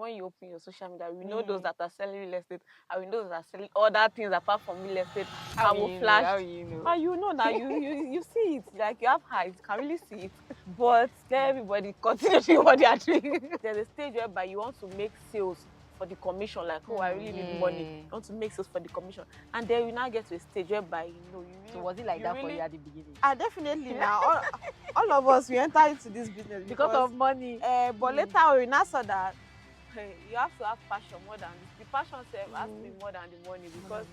when you open your social media, we know those that are selling real estate, and we know those that are selling other things apart from real estate. How you know? But you know now, you see it, like you have eyes, you can really see it. But let everybody continue doing what they are doing. There's a stage whereby you want to make sales for the commission, like, oh, I really need money. You want to make sales for the commission. And then you now get to a stage whereby, you know, you really... So was it like that for you at the beginning? Definitely now. All of us, we enter into this business because of money. But later we now saw that you have to have passion more than this. The passion has to be more than the money, because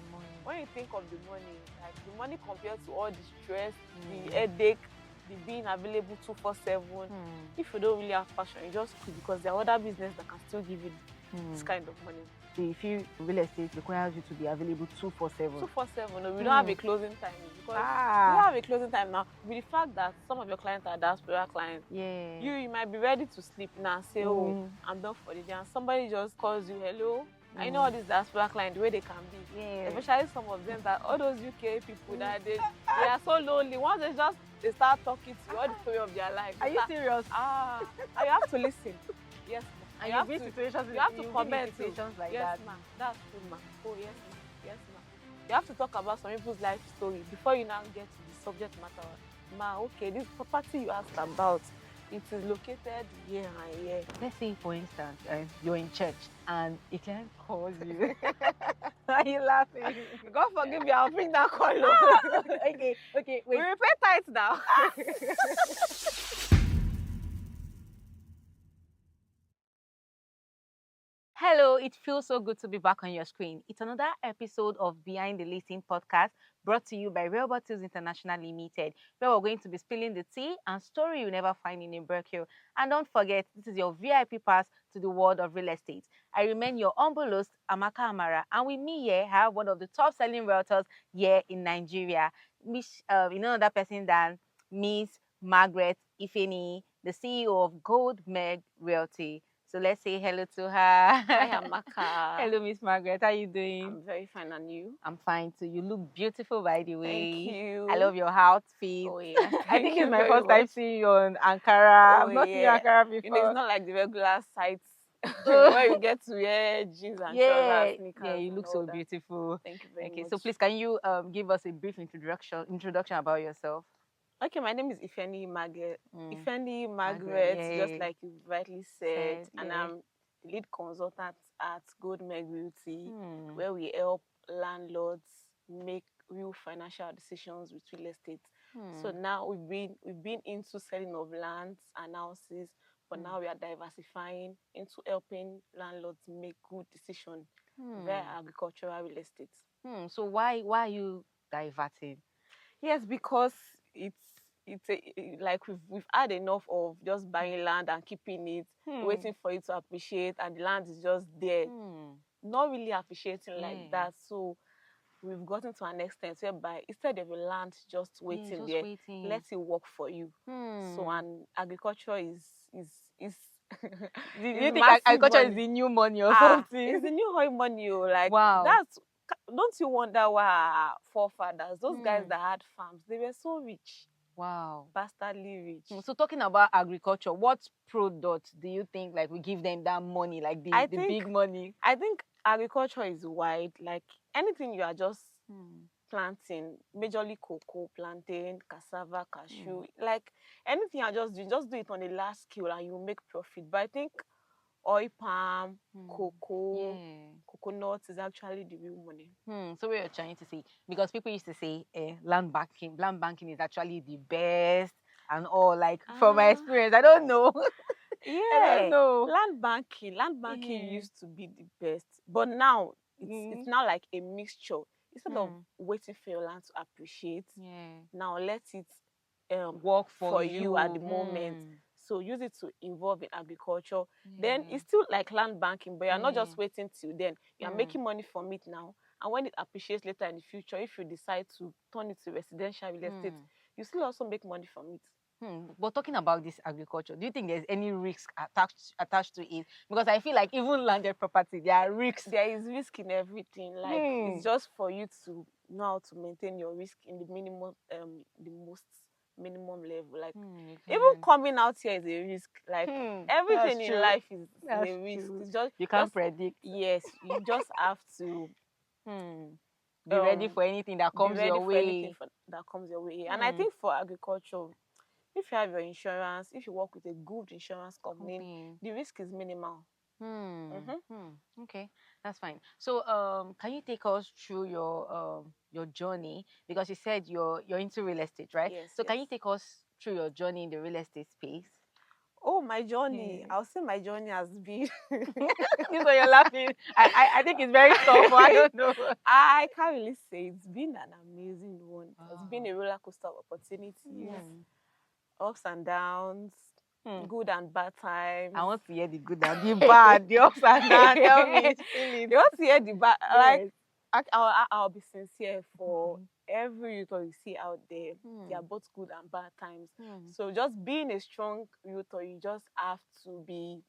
when you think of the money, like the money compared to all the stress, the headache, the being available 247, if you don't really have passion, you just quit, because there are other business that can still give you this kind of money. So if you real estate requires you to be available 247. 247, no, we don't have a closing time, because we don't have a closing time now. With the fact that some of your clients are diaspora clients, you might be ready to sleep now and say, oh, I'm done for the day, and somebody just calls you, hello. I know all these diaspora clients, the way they can be. Especially some of them, that all those UK people that they are so lonely. Once they start talking to you, all the story of their life. Are you serious? You have to listen. Yes, ma. And you have to comment situations like that. Yes, ma. That's true, ma. Oh, yes, ma. Yes, ma. You have to talk about some people's life story before you now get to the subject matter. Ma, okay, this property you asked about, it is located here and here. Let's say, for instance, you're in church and a client calls you. Are you laughing? God forgive me, I'll bring that call. Okay, wait. We pay tithes now. Hello, it feels so good to be back on your screen. It's another episode of Behind the Listing podcast, brought to you by Realtors International Limited, where we're going to be spilling the tea and story you never find in a brochure. And don't forget, this is your VIP pass to the world of real estate. I remain your humble host, Amaka Amara, and with me here, I have one of the top-selling realtors here in Nigeria, another person than Miss Margaret Ifeni, the CEO of Goldmeg Realty. So let's say hello to her. Hi, Amaka. Hello, Miss Margaret. How are you doing? I'm very fine, and you? I'm fine too. You look beautiful, by the way. Thank you. I love your outfit. Oh, yeah. I think it's my first time seeing you on Ankara. I've not seen Ankara before. You know, it's not like the regular sites where you get to wear jeans and trousers, sneakers. Yeah, you look so beautiful. Thank you very much. Okay, so please, can you give us a brief introduction about yourself? Okay, my name is Ifeni Margaret. Ifeni Margaret, just like you rightly said, and I'm the lead consultant at Goldmeg Realty, where we help landlords make real financial decisions with real estate. So now we've been into selling of lands and houses, but now we are diversifying into helping landlords make good decisions via agricultural real estate. So why are you diverting? Yes, because like we've had enough of just buying land and keeping it, waiting for it to appreciate, and the land is just there, not really appreciating like that. So we've gotten to an extent whereby instead of a land just waiting there, let it work for you. So, and agriculture is do you think agriculture is the new money or something? It's the new oil money. Like, wow. Don't you wonder why our forefathers, those guys that had farms, they were so rich? Wow. Bastardly rich. So talking about agriculture, what product do you think like we give them that money, like the big money? I think agriculture is wide. Like anything you are just planting, majorly cocoa, plantain, cassava, cashew, like anything you are just doing, just do it on a large scale and you make profit. But I think oil palm, cocoa, coconut is actually the real money. So what you're trying to say, because people used to say land banking is actually the best and all, like from my experience, I don't know. I don't know. Land banking used to be the best, but now it's now like a mixture. Instead of waiting for your land to appreciate, now let it work for you at the moment. So use it to involve in agriculture. Then it's still like land banking, but you're not just waiting till then. You're making money from it now. And when it appreciates later in the future, if you decide to turn it to residential real estate, you still also make money from it. But talking about this agriculture, do you think there's any risk attached to it? Because I feel like even landed property, there are risks. There is risk in everything. Like it's just for you to know how to maintain your risk in the minimum, the most minimum level. Like even coming out here is a risk. Like everything in life is a risk. It's just you can't predict. Yes, you just have to be ready for anything that comes your way. And I think for agriculture, if you have your insurance, if you work with a good insurance company, the risk is minimal. Okay, that's fine. So can you take us through your journey, because you said you're into real estate, right? Yes. So can you take us through your journey in the real estate space? Oh, my journey. I'll say my journey has been so you're laughing. I think it's very tough. I don't know. I can't really say it's been an amazing one. It's been a roller coaster of opportunities, ups and downs, good and bad times. I want to hear the good and the bad, the ups and downs. Tell me, you want to hear the bad? Yes. Like I'll be sincere for every realtor you see out there. They are both good and bad times. So just being a strong realtor, you just have to be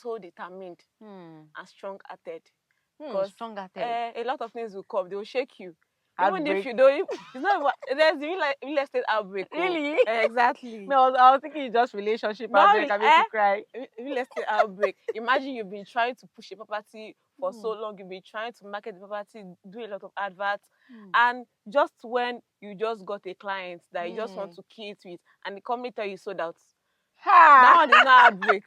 so determined and strong-hearted. Because a lot of things will come, they will shake you. Even if you don't, it's not even, there's real estate outbreak. Really? Exactly. No, I was thinking it's just relationship outbreak. I make you cry. Real estate outbreak. Imagine you've been trying to push a property for so long, you've been trying to market the property, do a lot of adverts, and just when you just got a client that you just want to key it with, and the company tell you sold out, that one is not outbreak.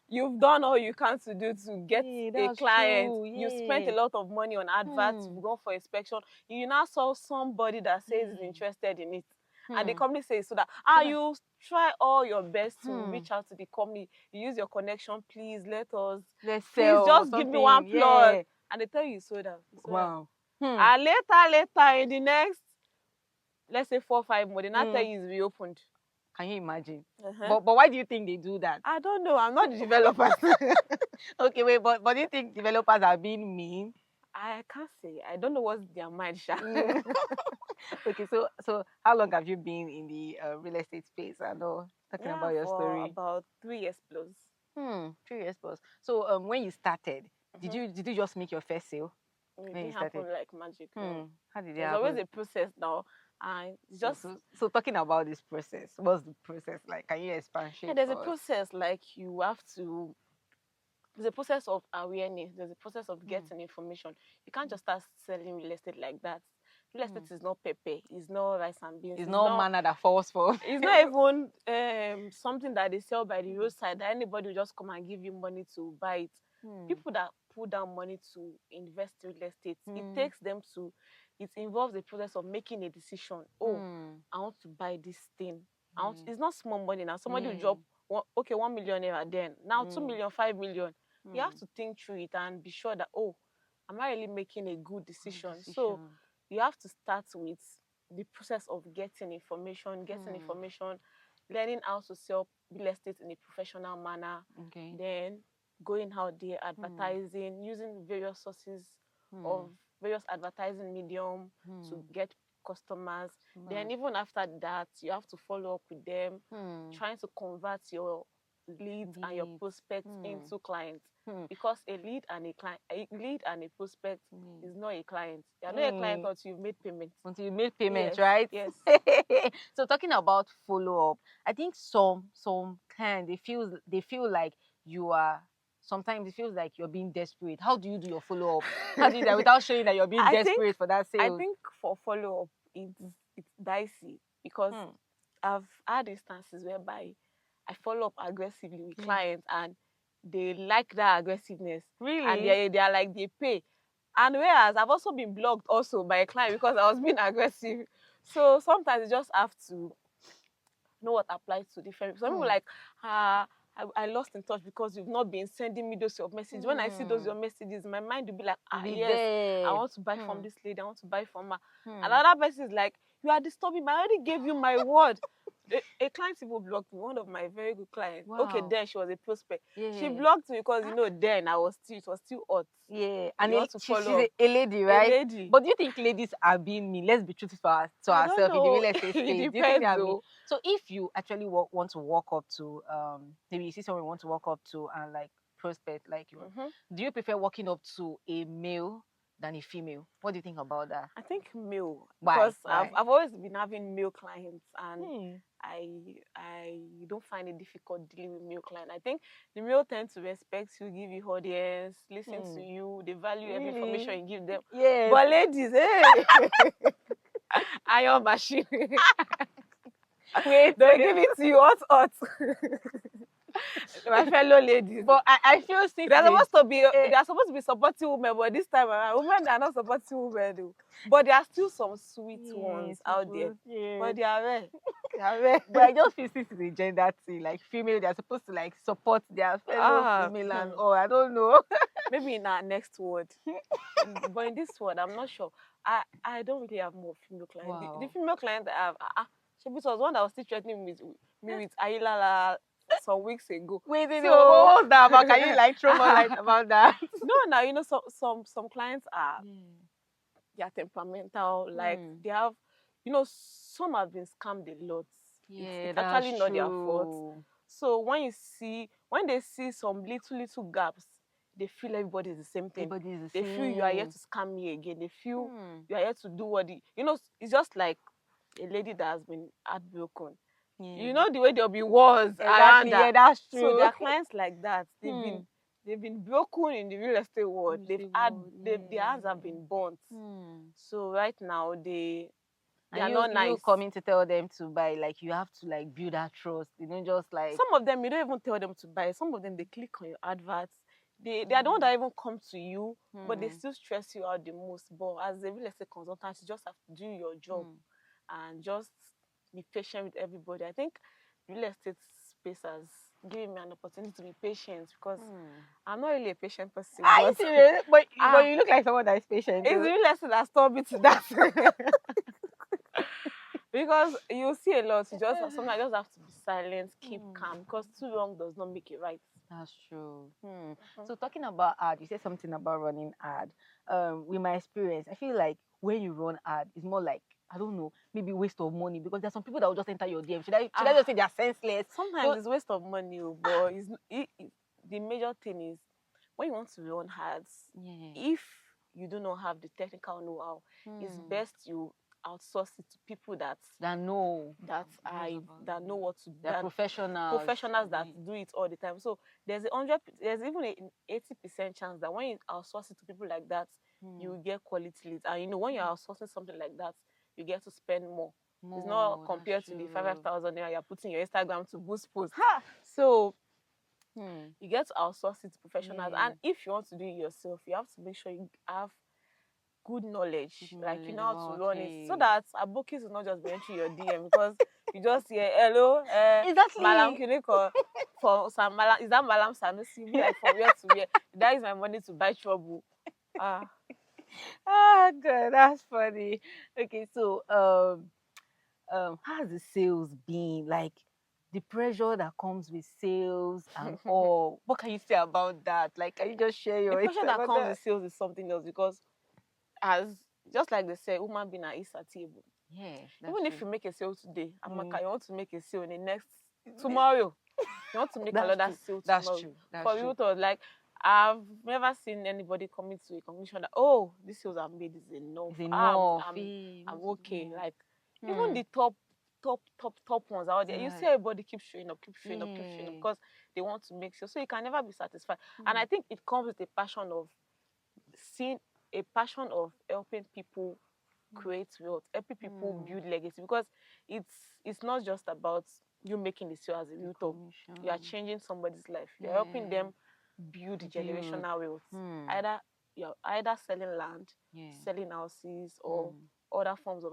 You've done all you can to do to get a client. You spent a lot of money on adverts. You've gone for inspection. You now saw somebody that says is interested in it, and the company says so that you try all your best to reach out to the company. You use your connection. Please sell. Please just give me one plot, and they tell you sold out. Wow. And later in the next, let's say 4 or 5 months, they now tell you it's reopened. Can you imagine? But why do you think they do that? I don't know. I'm not the developer. Okay, wait, but do you think developers are being mean? I can't say. I don't know what's their mind. Okay, so how long have you been in the real estate space? I know, talking about your story. About 3 years plus. 3 years plus. So when you started, did you just make your first sale? It didn't happen like magic. How did it happen? There's always a process now. And just so talking about this process, what's the process like? Can you expand? There's a process like you have to. There's a process of awareness. There's a process of getting information. You can't just start selling real estate like that. Real estate is not pepper. It's not rice and beans. It's not manna that falls for. It's not even something that they sell by the roadside that anybody will just come and give you money to buy it. People that put down money to invest in real estate, it takes them to. It involves the process of making a decision. Oh, I want to buy this thing. It's not small money now. Somebody will drop 1 million naira then. Now 2 million, 5 million. You have to think through it and be sure that, am I really making a good decision? So you have to start with the process of getting information, learning how to sell real estate in a professional manner. Then going out there, advertising, using various sources of various advertising medium to get customers. Then even after that, you have to follow up with them, trying to convert your leads and your prospects into clients. Because a lead and a prospect is not a client. You're not a client until you've made payment. Until you made payment, yes, right? Yes. So talking about follow up, I think some clients they feel like you are. Sometimes it feels like you're being desperate. How do you do your follow up? How do you do that without showing that you're being desperate for that sale? I think for follow up, it's dicey because I've had instances whereby I follow up aggressively with clients and they like that aggressiveness. Really? And they are like, they pay. And whereas I've also been blocked also by a client because I was being aggressive. So sometimes you just have to know what applies to different people. Some people like, I lost in touch because you've not been sending me those your messages. When I see those your messages, my mind will be like, yes, I want to buy from this lady, I want to buy from her. Another person is like, you are disturbing me. I already gave you my word. A client even blocked me, one of my very good clients. Wow. Okay, then she was a prospect. She blocked me because then it was still hot. Yeah, and she's a lady, right? A lady. But do you think ladies are being mean? Let's be truthful to ourselves in the real estate space. It depends, though. So if you actually want to walk up to maybe you see someone you want to walk up to and like prospect like you, do you prefer walking up to a male than a female? What do you think about that? I think male. Why? Because I've always been having male clients, and I don't find it difficult dealing with male clients. I think the male tend to respect you, give you audience, listen to you, they value every information you give them. Yes. But ladies, hey, iron machine. Wait, they give it to you hot. My fellow ladies. But I feel they're supposed to be supporting women, but this time around, women are not supporting women though. But there are still some sweet ones out there. Yes. But they are rare. They are rare. But I just feel this is a gender thing. Like female, they're supposed to like support their fellow female and I don't know. Maybe in our next word. But in this word, I'm not sure. I don't really have more female clients. Wow. The female client I have, she was one that was still threatening me with Ayilala some weeks ago. Wait, so what was that about? Can you like throw more light about that? No, now you know some clients are they are temperamental, like they have, you know, some have been scammed a lot. Yeah, it's actually not their fault. So when they see some little gaps, they feel everybody is the same thing. They feel you are here to scam me again. They feel you are here to do what it's just like a lady that has been heartbroken. You know the way there'll be wars around that. Yeah, that's true. So there are clients like that. They've been broken in the real estate world. Their hands have been burnt. So right now they are not nice. You coming to tell them to buy, like you have to like build that trust. You don't just like some of them you don't even tell them to buy. Some of them they click on your adverts. They are the ones that even come to you, but they still stress you out the most. But as a real estate consultant, you just have to do your job and just be patient with everybody. I think real estate space has given me an opportunity to be patient because I'm not really a patient person. Are you serious? But you look like someone that is patient. It's real estate that taught me to that. Because you see a lot, sometimes you just have to be silent, keep calm, because too long does not make it right. That's true. So talking about ad, you said something about running ad. With my experience, I feel like when you run ad, it's more like, I don't know, maybe waste of money, because there's some people that will just enter your DM. Should I just say they're senseless? Sometimes it's waste of money, but the major thing is when you want to run ads, if you do not have the technical know-how, it's best you outsource it to people that know what to do. They're professionals that do it all the time. So there's even an 80% chance that when you outsource it to people like that, you will get quality leads. And when you're outsourcing something like that, you get to spend more. It's not compared to the 5,000 naira you're putting your Instagram to boost posts. So you get to outsource it to professionals. And if you want to do it yourself, you have to make sure you have good knowledge, like you know how to run it, so that abokis will not just be entering your DM because you just hear hello, exactly. Malam Kiniko for some Malam, is that Malam Sanusi? Like from where to where? That is my money to buy trouble. Good, that's funny. Okay, so how's the sales been? Like the pressure that comes with sales and all. What can you say about that? Like, can you just share your the pressure that comes with sales is something else, because just like they say, woman being is a table. Yeah. Even if you make a sale today, Amaka, you want to make a sale in the next tomorrow. You want to make another sale tomorrow. That's true. For Realtors, like I've never seen anybody coming to a conclusion that these sales I've made is enough. I'm okay. Like even the top ones out there, you see everybody keep showing up, because they want to make sales. So you can never be satisfied. And I think it comes with a passion of helping people create wealth, helping people build legacy, because it's not just about you making the sale as a realtor. You are changing somebody's life. You're helping them build generational wealth. Either selling land, selling houses, or other forms of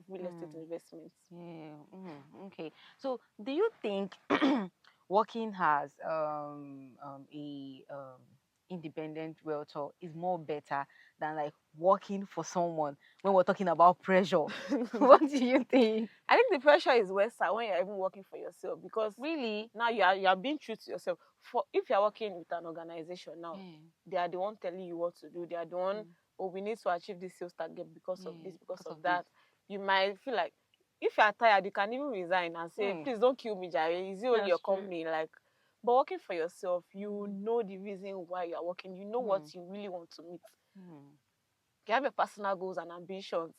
real estate investments. Okay. So do you think working as independent realtor is more better than like working for someone when we're talking about pressure? What do you think? I think the pressure is worse when you're even working for yourself, because really now you are being true to yourself. If you're working with an organization now, they are the one telling you what to do. They are the one, we need to achieve this sales target because of this, because of that. You might feel like if you are tired, you can even resign and say, please don't kill me, Jerry. Is it only your company? Like, but working for yourself, you know the reason why you are working. You know what you really want to meet. You have your personal goals and ambitions.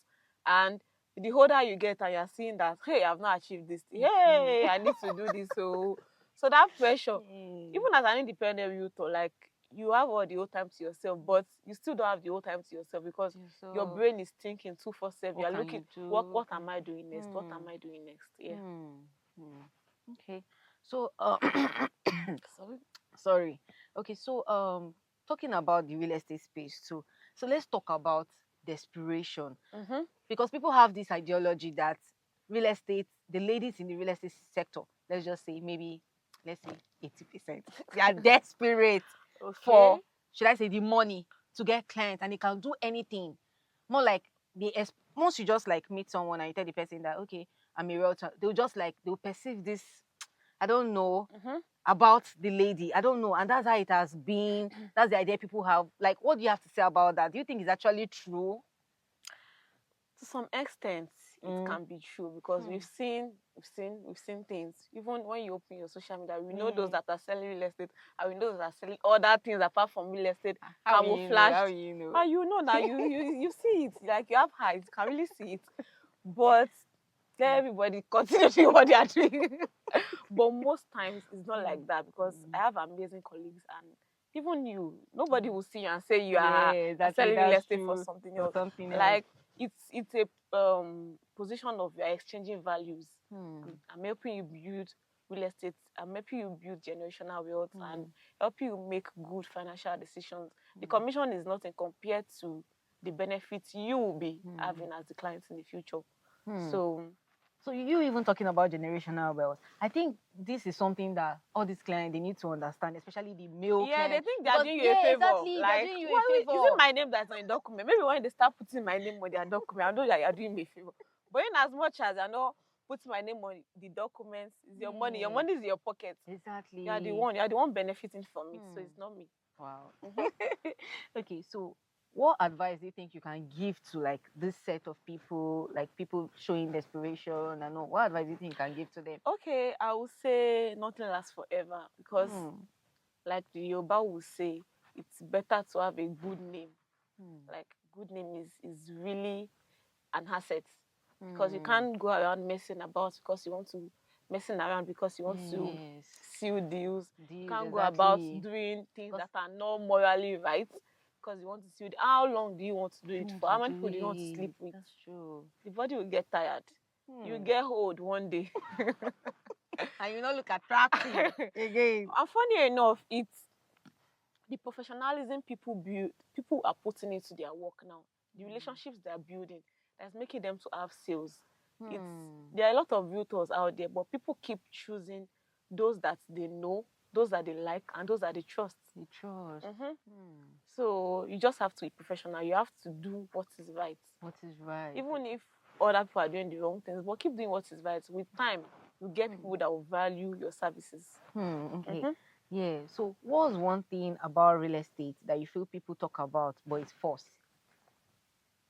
And the older you get and you're seeing that, hey, I've not achieved this. Hey, I need to do this. So that pressure, even as an independent realtor, like you have all the whole time to yourself, but you still don't have the whole time to yourself because your brain is thinking 247. You're looking, what am I doing next? What am I doing next? Yeah. Okay. So sorry. Okay, so talking about the real estate space too. So let's talk about desperation. Because people have this ideology that real estate, the ladies in the real estate sector, let's just say maybe, let's say 80%, they are desperate for, should I say, the money to get clients, and they can do anything. More like once you just like meet someone and you tell the person that, okay, I'm a realtor, they'll perceive this, I don't know, about the lady. I don't know. And that's how it has been. That's the idea people have. Like, what do you have to say about that? Do you think it's actually true? To some extent, it can be true because we've seen things. Even when you open your social media, we know those that are selling real estate, and we know those that are selling other things apart from real estate. Camouflage. How you know? And you know that you see it. Like you have eyes, you can really see it. But let everybody continue doing what they are doing. But most times it's not like that because I have amazing colleagues, and even you, nobody will see you and say you are selling real estate for something else. Like it's a position of you're exchanging values. I'm helping you build real estate. I'm helping you build generational wealth and help you make good financial decisions. The commission is nothing compared to the benefits you will be having as the client in the future. So you even talking about generational wealth. I think this is something that all these clients, they need to understand, especially the male clients. Yeah, they think they're doing you a favor. Exactly, like, they're doing you a favor. Is it my name that's on a document? Maybe when they start putting my name on their document, I know that you're doing me a favor. But in as much as I know putting my name on the documents, is your money. Your money is in your pocket. Exactly. You're the one benefiting from it. So it's not me. Wow. Okay, so what advice do you think you can give to like this set of people, like people showing desperation and all? What advice do you think you can give to them? Okay, I would say nothing lasts forever because like the Yoruba will say, it's better to have a good name. Like good name is really an asset because you can't go around messing about because you want to to seal deals. You can't go about doing things that are not morally right because you want to seal. How long do you want to do it for? How many people do you want to sleep with? That's true. The body will get tired. You get old one day. And you not look attractive again. And funny enough, it's the professionalism people are putting into their work now. The relationships they are building that's making them to have sales. There are a lot of realtors out there, but people keep choosing those that they know, those that they like, and those that they trust. So you just have to be professional. You have to do what is right. What is right. Even if other people are doing the wrong things, but keep doing what is right. With time, you get people that will value your services. Okay. Yeah. So what's one thing about real estate that you feel people talk about, but it's false?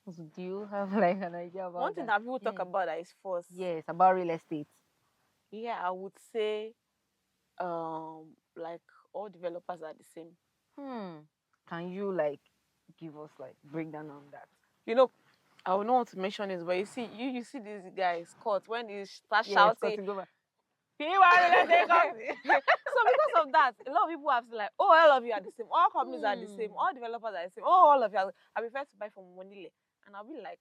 So do you have like an idea about one thing that people talk about that is false? Yes, about real estate. Yeah, I would say like all developers are the same. Can you like give us like breakdown on that? You know, I would not want to mention this, but you see this guy Scott when he start shouting. So because of that, a lot of people have said like, oh, all of you are the same, all companies are the same, all developers are the same, oh, all of you are. I prefer to buy from Monile, and I'll be like,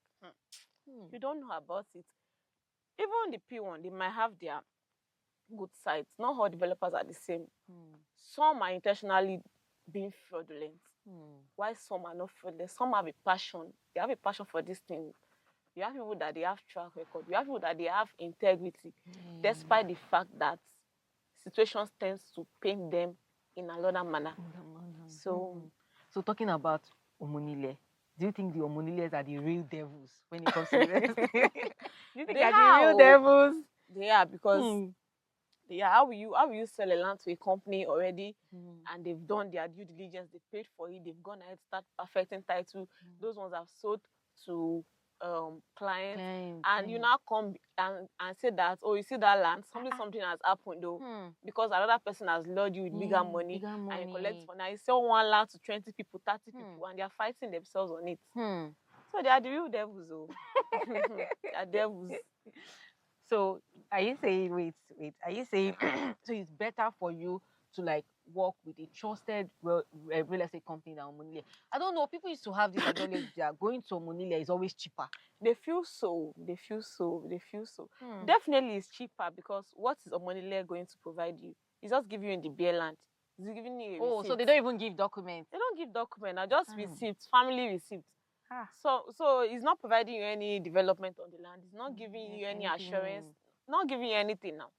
you don't know about it. Even the P1, they might have their good sides. Not all developers are the same. Some are intentionally being fraudulent. Why some are not fraudulent? Some have a passion. They have a passion for this thing. You have people that they have track record. You have people that they have integrity, despite the fact that situations tends to paint them in another manner. So talking about Omonile, do you think the Omoniles are the real devils when it comes to real estate? Do you think they are the real devils? They are, because how will you sell a land to a company already and they've done their due diligence, they paid for it, they've gone ahead, start perfecting title. Those ones have sold to clients, and you now come and say that, oh, you see that land, something has happened though, because another person has lured you with bigger money and you collect for now. You sell one land to 20 people, 30 people, and they are fighting themselves on it. So they are the real devils, though. They are devils. So are you saying, wait, are you saying so it's better for you to like work with a trusted real estate company than Omonile? I don't know. People used to have this ideology that going to Omonile is always cheaper. They feel so. Definitely it's cheaper because what is Omonile going to provide you? It's just giving you the bare land. It's giving you a receipt. So they don't even give documents. They don't give documents. Just receipts, family receipts. So it's not providing you any development on the land. It's not giving you any assurance. Not giving you anything now.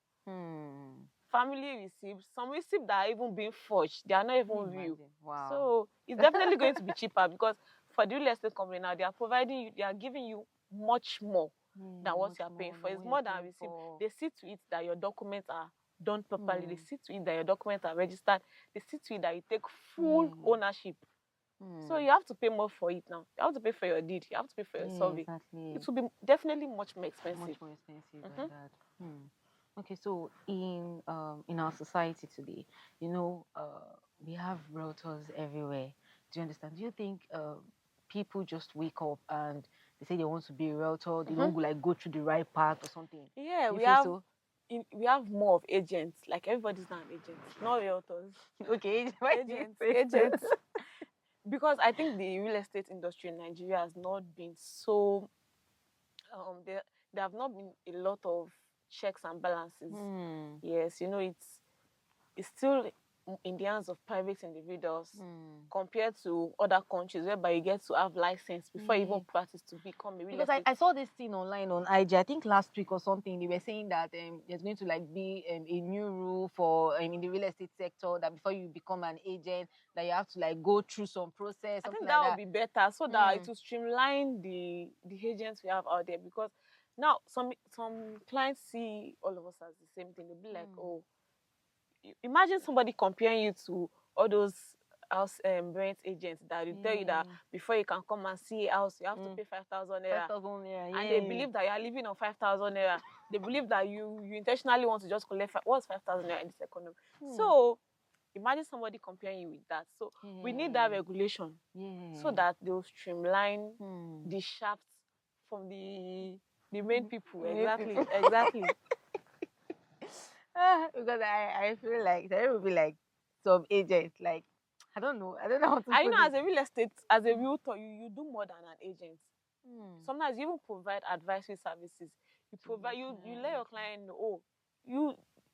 Family receipts, some receipts that are even being forged, they are not even real. Wow. So it's definitely going to be cheaper because for the real estate company now, they are providing you, they are giving you much more than what you are paying for. It's more than receipt. They see to it that your documents are done properly. They see to it that your documents are registered. They see to it that you take full ownership. So you have to pay more for it now. You have to pay for your deed. You have to pay for your survey. Exactly. It will be definitely much more expensive. Much more expensive than that. Okay, so in our society today, we have realtors everywhere. Do you understand? Do you think people just wake up and they say they want to be a realtor, they don't go through the right path or something? Yeah, we have more of agents. Like everybody's now an agent, not realtors. Okay, agents. Because I think the real estate industry in Nigeria has not been so. There have not been a lot of checks and balances. Yes, it's still in the hands of private individuals compared to other countries whereby you get to have license before you even practice to become a real estate. I saw this thing online on IG, I think last week or something. They were saying that there's going to be a new rule for in the real estate sector that before you become an agent that you have to go through some process. I think that would be better so that it will streamline the agents we have out there, because now some clients see all of us as the same thing. They'll be like, oh, imagine somebody comparing you to all those house rent agents that will tell you that before you can come and see a house, you have to pay 5,000 naira. 5,000 naira, and they believe that you are living on 5,000 naira. They believe that you intentionally want to just collect what's 5,000 naira in this economy. So imagine somebody comparing you with that. So we need that regulation so that they'll streamline the shafts from the main people. Exactly. Because I feel like there will be some agents I don't know how to put it. As a real estate, as a realtor, you do more than an agent. Sometimes you even provide advisory services. You provide you let your client know,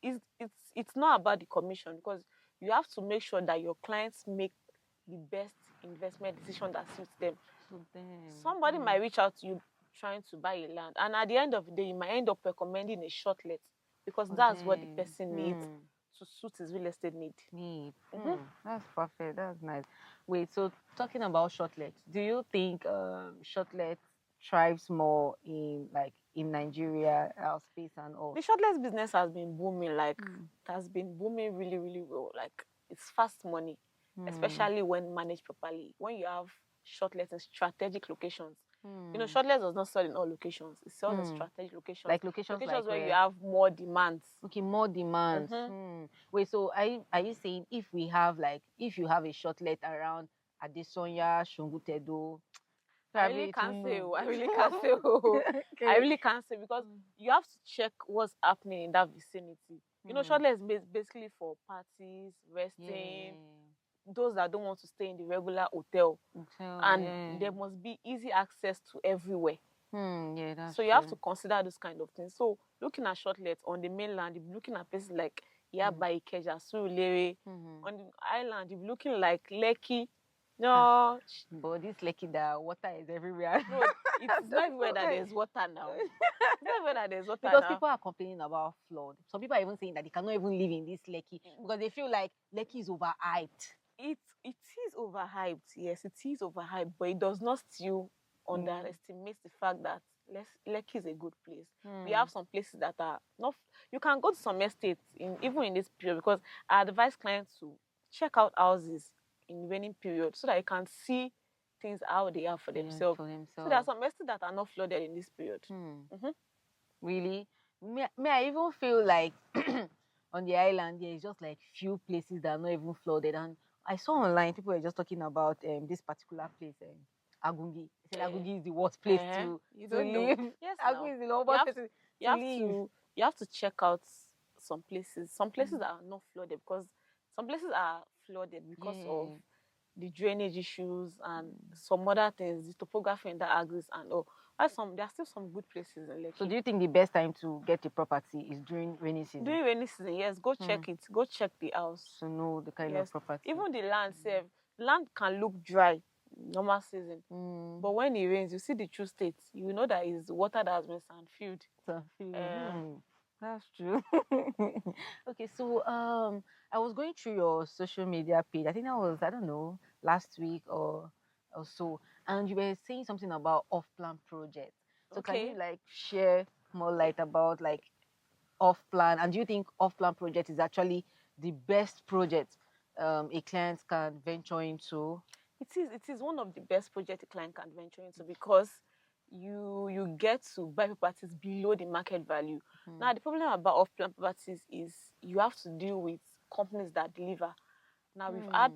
it's not about the commission, because you have to make sure that your clients make the best investment decision that suits them. Somebody might reach out to you trying to buy a land, and at the end of the day, you might end up recommending a shortlet because that's what the person needs to suit his real estate need. That's perfect. That's nice. Wait, so talking about shortlets, do you think shortlet thrives more in Nigeria, our space and all? The shortlet business has been booming. It has been booming really, really well. It's fast money, especially when managed properly. When you have shortlets in strategic locations. Shortlets does not sell in all locations. It sells in strategic locations. Like locations where you have more demands. Okay, more demands. Wait, so are you saying if you have a shortlet around Adesonya, Shungutedo, I really can't say. I really can't say because you have to check what's happening in that vicinity. Shortlet is basically for parties, resting. Those that don't want to stay in the regular hotel. And there must be easy access to everywhere. That's so you have to consider those kind of things. So looking at shortlets on the mainland, you'll be looking at places like Yaba, Ikeja, Surulere. On the island, you'll be looking like Lekki. No, but this Lekki, the water is everywhere. No, it's not everywhere that there's water now. It's not everywhere that there's water because now. people are complaining about flood. Some people are even saying that they cannot even live in this Lekki because they feel like Lekki is overhyped. It is overhyped, yes, it is overhyped, but it does not still underestimate the fact that Lekki is a good place. We have some places that are not. You can go to some estates even in this period, because I advise clients to check out houses in raining period so that you can see things how they are for themselves. So there are some estates that are not flooded in this period. Really? May I even feel like on the island there is just few places that are not even flooded. And I saw online people were just talking about this particular place, Agungi. They said Agungi is the worst place to live. Yes, Agungi is the worst place to live. You have to check out some places. Some places are not flooded because some places are flooded because of the drainage issues and some other things, the topography in that agrees and all. There are still some good places in Lekki. So do you think the best time to get a property is during rainy season? During rainy season, yes. Go check it. Go check the house. To know the kind of property. Even the land land can look dry normal season. But when it rains, you see the true state. You know that it's water that has been sand-filled. That's true. Okay, so I was going through your social media page. I think that was, I don't know, last week or so, and you were saying something about off-plan projects. So can you like share more light about like off-plan, and do you think off-plan project is actually the best project a client can venture into? It is one of the best projects a client can venture into because you get to buy properties below the market value. Now the problem about off-plan properties is you have to deal with companies that deliver. Now we've had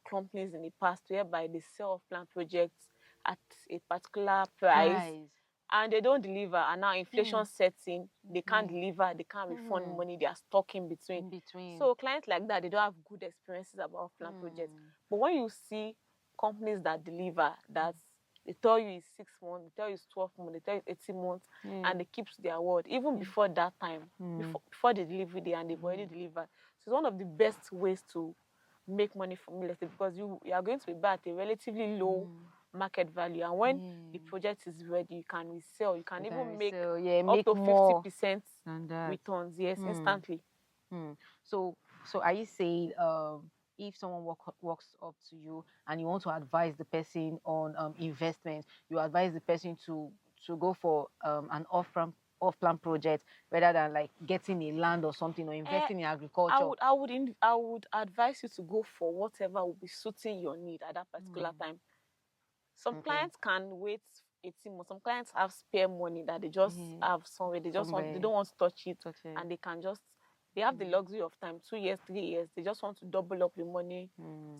companies in the past whereby they sell off-plan projects at a particular price and they don't deliver, and now inflation sets in, they can't deliver, they can't refund money, they are stuck in between. So clients like that, they don't have good experiences about off-plan projects. But when you see companies that deliver, that they tell you it's 6 months, they tell you it's 12 months, they tell you it's 18 months, and they keep to their word, even before that time, before the delivery day, and they've already delivered. So it's one of the best ways to make money from real estate because you are going to be bought at a relatively low market value, and when the project is ready, you can resell. You can even make up to 50% returns. Yes, instantly. So are you saying if someone walks up to you and you want to advise the person on investment, you advise the person to go for an off-plan project rather than like getting a land or something or investing in agriculture? I would advise you to go for whatever will be suiting your need at that particular time. Some clients can wait 18 months. Some clients have spare money that they just have somewhere. They don't want to touch it, and they have the luxury of time, 2 years, 3 years. They just want to double up the money,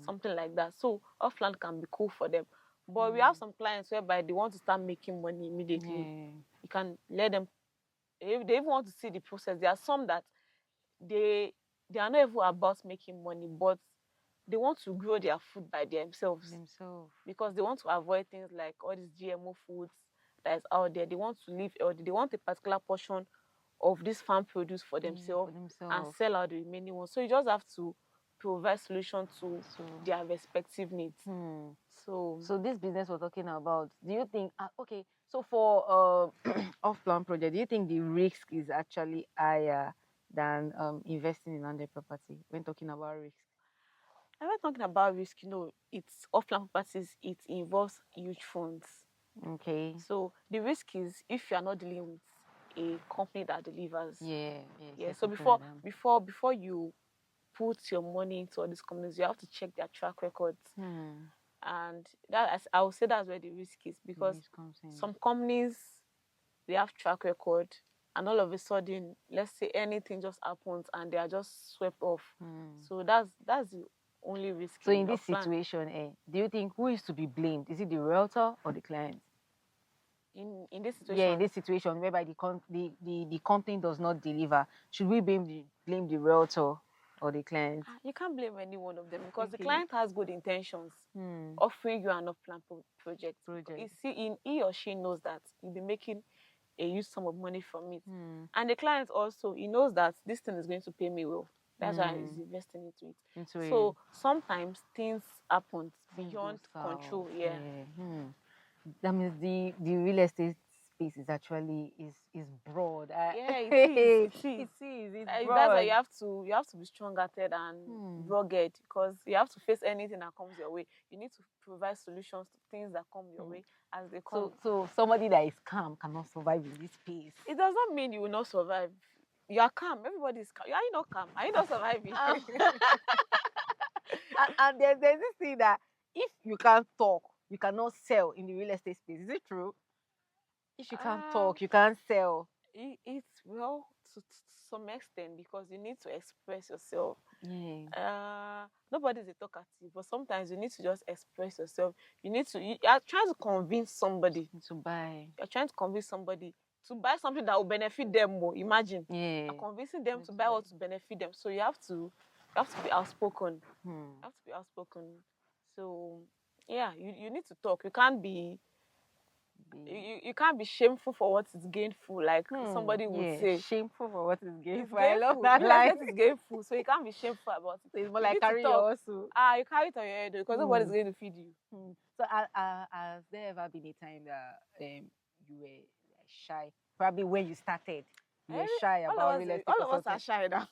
something like that. So off-land can be cool for them. But we have some clients whereby they want to start making money immediately. You can let them. If they even want to see the process. There are some that they are not even about making money, but they want to grow their food by themselves because they want to avoid things like all these GMO foods that is out there. They want to live healthy. They want a particular portion of this farm produce for themselves and sell out the remaining ones. So you just have to provide solution to their respective needs. So this business we're talking about, do you think okay, so for off-plan project, do you think the risk is actually higher than investing in landed property when talking about risk? And when talking about risk, it's off-plan properties, it involves huge funds. Okay. So the risk is if you are not dealing with a company that delivers. So before you put your money into all these companies, you have to check their track records. And I would say that's where the risk is, because some companies, they have track record, and all of a sudden, let's say anything just happens and they are just swept off. So that's the only risk. So in this situation, do you think who is to be blamed? Is it the realtor or the client? In this situation? Yeah, in this situation whereby the company does not deliver, should we blame the realtor or the client? You can't blame any one of them, because the client has good intentions, offering you an off-plan project. You see, he or she knows that you'll be making a huge sum of money from it. And the client also, he knows that this thing is going to pay me well. That's why he's investing into it. So sometimes things happen beyond control. That means the real estate space is actually is broad. It is. It's broad. That's why you have to be strong-hearted and rugged, because you have to face anything that comes your way. You need to provide solutions to things that come your way as they come. So somebody that is calm cannot survive in this space. It does not mean you will not survive. You are calm. Everybody is calm. Are you not calm? Are you not surviving? And there's this thing that if you can't talk, you cannot sell in the real estate space. Is it true? If you can't talk, you can't sell. Well, to some extent, because you need to express yourself. Nobody's a talkative, but sometimes you need to just express yourself. You are trying to convince somebody to buy. You're trying to convince somebody to buy something that will benefit them more. Imagine. You're convincing them to buy what to benefit them. So you have to be outspoken. You have to be outspoken. So yeah, you need to talk. You can't be you can't be shameful for what is gainful, like somebody would say. Shameful for what is gainful. I love that line. It's gainful, so you can't be shameful about it. So it's more like carry your hustle. You carry it on your head because nobody's going to feed you. So has there ever been a time that you were shy? Probably when you started, you were shy about real estate. All of us are shy now.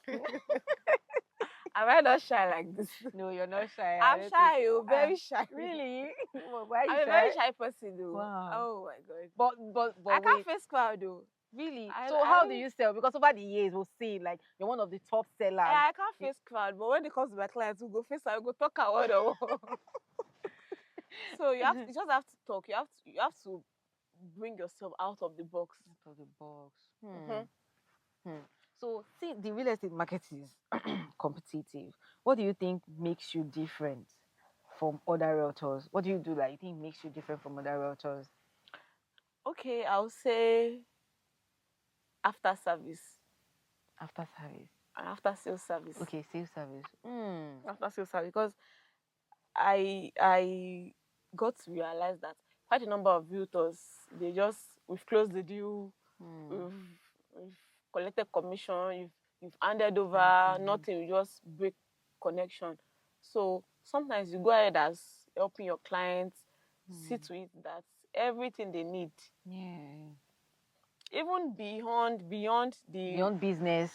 Am I not shy like this? No, you're not shy. I'm shy, very shy. Really? Why are you I'm a very shy person, though. Wow. Oh my god. But I can't face crowd, though. Really? So how do you sell? Because over the years, we'll see, like, you're one of the top sellers. Yeah, I can't face crowd, but when it comes to my clients, we'll go face, I'll go talk a word or So you just have to talk. You have to bring yourself out of the box. Out of the box. So, see, the real estate market is competitive. What do you think makes you different from other realtors? What do you do that you think makes you different from other realtors? Okay, I'll say after service. After service? And after sales service. Okay, sales service. After sales service, because I got to realize that quite a number of realtors, we've closed the deal, we've collected commission, you've handed over, nothing, you just break connection. So sometimes you go ahead as helping your clients see to it that everything they need. Even beyond the business,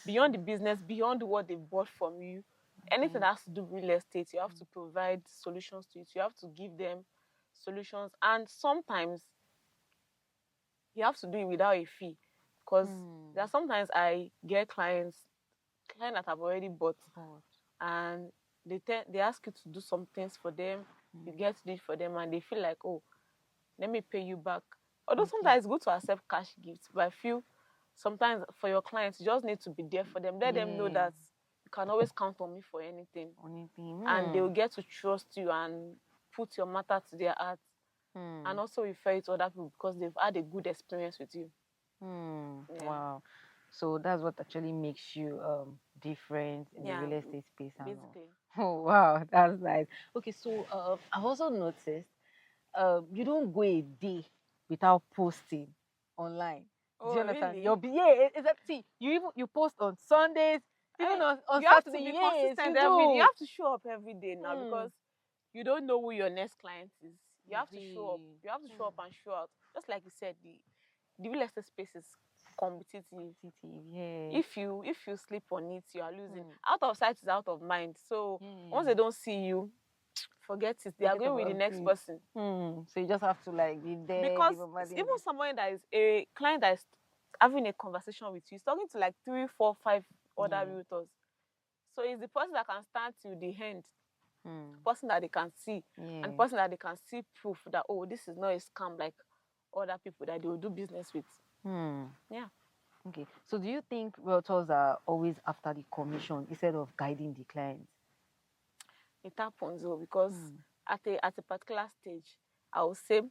beyond what they bought from you, anything that has to do with real estate, you have to provide solutions to it. You have to give them solutions, and sometimes you have to do it without a fee, because there are sometimes I get clients that have already bought, and they ask you to do some things for them. You get to do it for them, and they feel like, oh, let me pay you back. Although sometimes it's good to accept cash gifts, but I feel sometimes for your clients, you just need to be there for them. Let them know that you can always count on me for anything. And they will get to trust you and put your matter to their heart. And also refer it to other people because they've had a good experience with you. Wow. So that's what actually makes you different in the real estate space. Basically. Oh, wow. That's nice. Okay, so I've also noticed you don't go a day without posting online. Do you understand? Really? Exactly. You post on Sundays, even on you Saturday. Have to be consistent every day. You have to show up every day now because you don't know who your next client is. You have to show up. You have to show up and show out. Just like you said, the real estate space is competitive. If you sleep on it, you are losing. Out of sight is out of mind. So once they don't see you, forget it. They are going with the next person. So you just have to like be there. Because even someone that is a client that is having a conversation with you, is talking to like 3, 4, 5 other realtors. So it's the person that can stand till the end. Person that they can see, and person that they can see proof that, oh, this is not a scam like other people that they will do business with. Yeah. Okay. So do you think realtors are always after the commission instead of guiding the clients? It happens though, because at a particular stage, I would say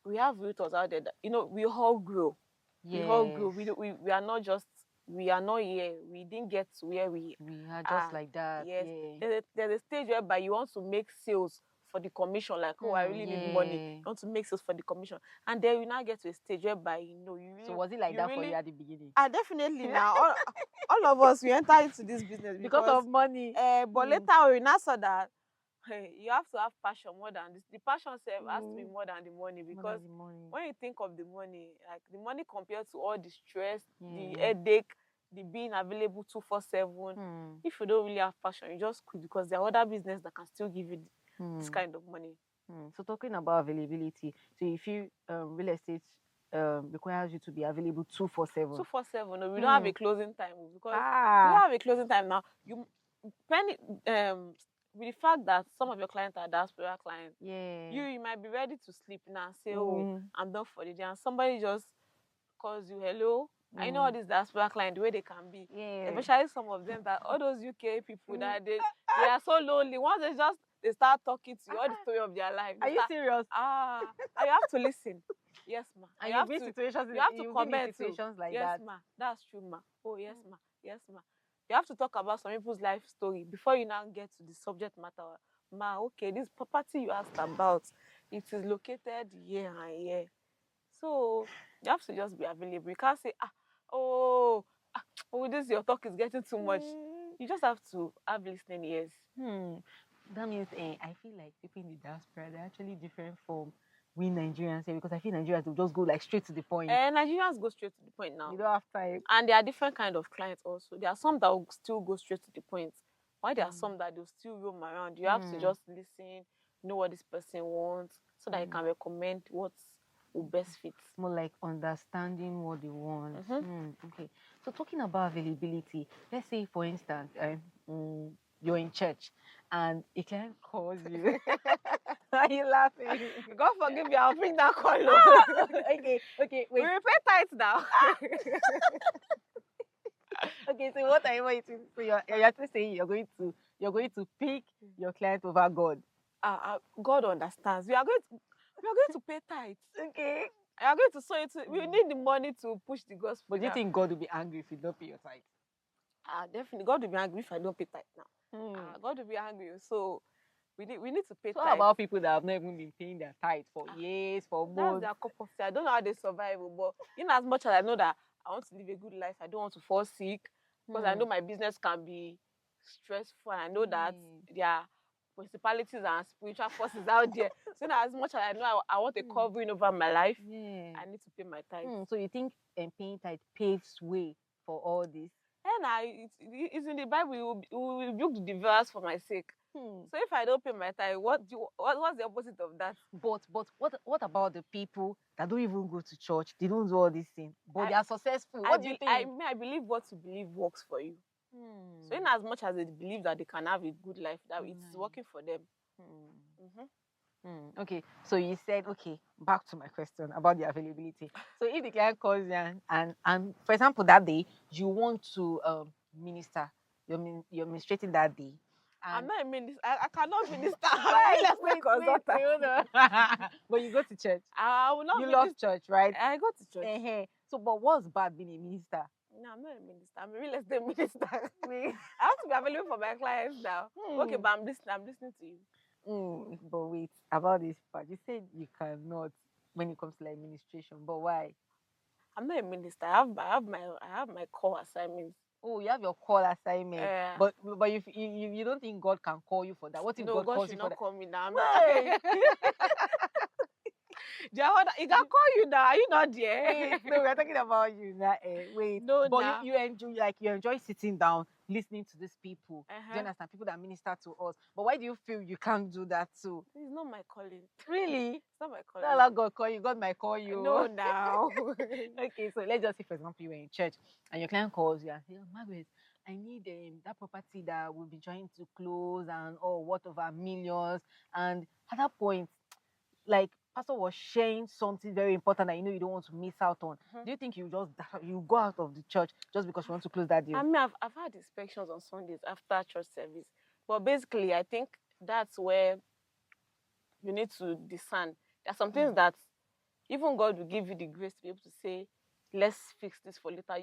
we have realtors out there that, we all grow. We all grow. We are not just, we are not here. We didn't get to where we are just like that. Yes. There's a stage whereby you want to make sales for the commission, like, oh, I really need money. You want to make sales for the commission. And then you now get to a stage whereby, you really... So was it like that for you at the beginning? Definitely now. All of us, we enter into this business because of money. But later we now saw that you have to have passion more than this. The passion has to be more than the money, because when you think of the money, like the money compared to all the stress, the headache, the being available 247, if you don't really have passion, you just quit, because there are other business that can still give you this kind of money. So talking about availability, so if you real estate requires you to be available 247. 247. No, we don't have a closing time, because we don't have a closing time now. With the fact that some of your clients are diaspora clients, you might be ready to sleep now and say, oh, I'm done for the day, and somebody just calls you, hello, I know all these diaspora clients, the way they can be. Yeah. Especially some of them, that all those UK people that they are so lonely. Once they start talking to you, all the story of their life. Are you serious? And you have to listen. Yes, ma. And you have to comment in situations like yes, that. Yes, ma. That's true, ma. Oh, yes, ma. Yes, ma. You have to talk about some people's life story before you now get to the subject matter. Ma, okay, this property you asked about, it is located here and here. So you have to just be available. You can't say, oh, this your talk is getting too much. You just have to have listening ears. That means I feel like people in the diaspora, they're actually different from we Nigerians here, because I feel Nigerians will just go like straight to the point. Nigerians go straight to the point now. You don't have time. And there are different kind of clients also. There are some that will still go straight to the point. While there are some that will still roam around. You have to just listen, know what this person wants, so that you can recommend what will best fit. More like understanding what they want. Okay. So talking about availability, let's say for instance, you're in church and a client calls you. Are you laughing? God forgive me, I'll bring that call. Okay, wait. We pay tithes now. Okay, so what I want you to, so you're actually saying you're going to pick your client over God. God understands. We are going to pay tithes. Okay. We are going to sow it. We need the money to push the gospel. But do you think God will be angry if you don't pay your tithes? Definitely, God will be angry if I don't pay tithes now. God will be angry. So we need to pay tithes. How about people that have not even been paying their tithes for years, for months? That's their cup of tea. I don't know how they survive, but in as much as I know that I want to live a good life, I don't want to fall sick, because I know my business can be stressful. I know that there are principalities and spiritual forces out there. So that as much as I know I want a covering over my life, I need to pay my tithes. So you think paying tithes paves way for all this? And it's in the Bible. We will rebuke the devourers for my sake. So if I don't pay my tithe, what's the opposite of that? But what about the people that don't even go to church? They don't do all these things, but they are successful. What do you think? I believe what you believe works for you. So in as much as they believe that they can have a good life, that it's working for them. Okay, so you said, okay, back to my question about the availability. So if the client calls you and for example that day you want to minister, you're ministrating that day. I'm not a minister. I cannot minister. Wait, but you go to church. I will not. You love church, right? I go to church. So, but what's bad being a minister? No, I'm not a minister. I'm a real estate minister. I have to be available for my clients now. Okay, but I'm listening to you. But wait, about this part, you said you cannot when it comes to like administration, but why? I'm not a minister. I have my core assignments. Oh, you have your call assignment, but you don't think God can call you for that? What if God calls you for that? God should not call me now. He can call you now. Are you not there? No, we're talking about you now. Wait, no, but you enjoy sitting down, listening to these people. Do you understand? People that minister to us. But why do you feel you can't do that too? It's not my calling. Really? It's not my calling. Not allow God call you. God might call you. No, now. Okay, so let's just say, for example, you were in church and your client calls you and says, Margaret, I need that property that we'll be trying to close and worth over millions. And at that point, like pastor was sharing something very important that you don't want to miss out on. Do you think you go out of the church just because you want to close that deal? I mean, I've had inspections on Sundays after church service, but basically I think that's where you need to discern. There are some things that even God will give you the grace to be able to say, let's fix this for later.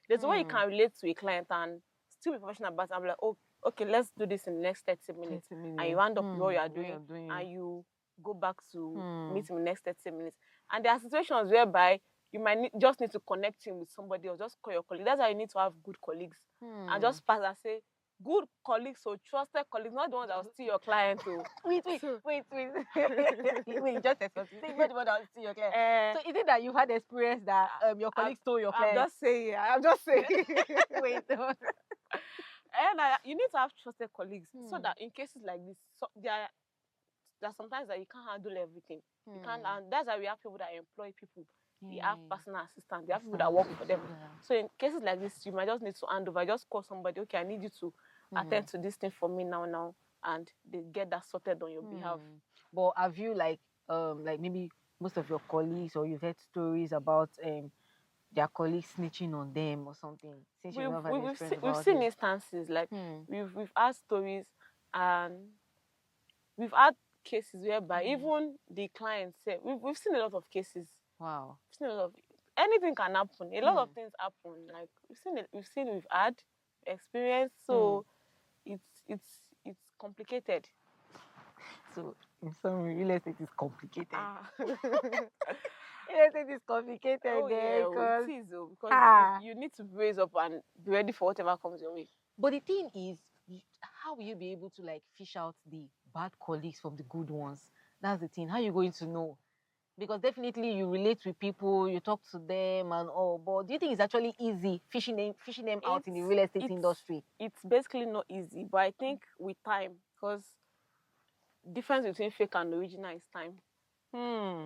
There's a way you can relate to a client and still be professional about it. I'm like, oh, okay, let's do this in the next 30 minutes. And you end up with what you are doing and you go back to meet him in the next 30 minutes. And there are situations whereby you might just need to connect him with somebody or just call your colleague. That's why you need to have good colleagues. And just pass and say, good colleagues, so trusted colleagues, not the ones that will steal your client. Wait, just a second. Not the one that will steal your client. So is it that you've had experience that your colleagues stole your client? I'm just saying. Wait. And you need to have trusted colleagues so that in cases like this, there are sometimes that you can't handle everything. You can't, and that's why we have people that employ people. They have personal assistants. They have people that work for them. So in cases like this, you might just need to hand over. Just call somebody. Okay, I need you to attend to this thing for me now, and they get that sorted on your behalf. But have you like maybe most of your colleagues or you've heard stories about their colleagues snitching on them or something? Since you have an experience we've seen instances, like we've had stories, and we've had cases whereby even the clients say we've seen a lot of cases. Wow. We've seen a lot of, anything can happen. A lot of things happen. Like we've had experience. So it's complicated. So in summary, real estate is complicated. Real estate is complicated. Oh yeah, because it is because you need to raise up and be ready for whatever comes your way. But the thing is, how will you be able to like fish out the bad colleagues from the good ones? That's the thing. How are you going to know? Because definitely you relate with people, you talk to them and all. But do you think it's actually easy fishing them out in the real estate industry? It's basically not easy, but I think with time, because difference between fake and original is time.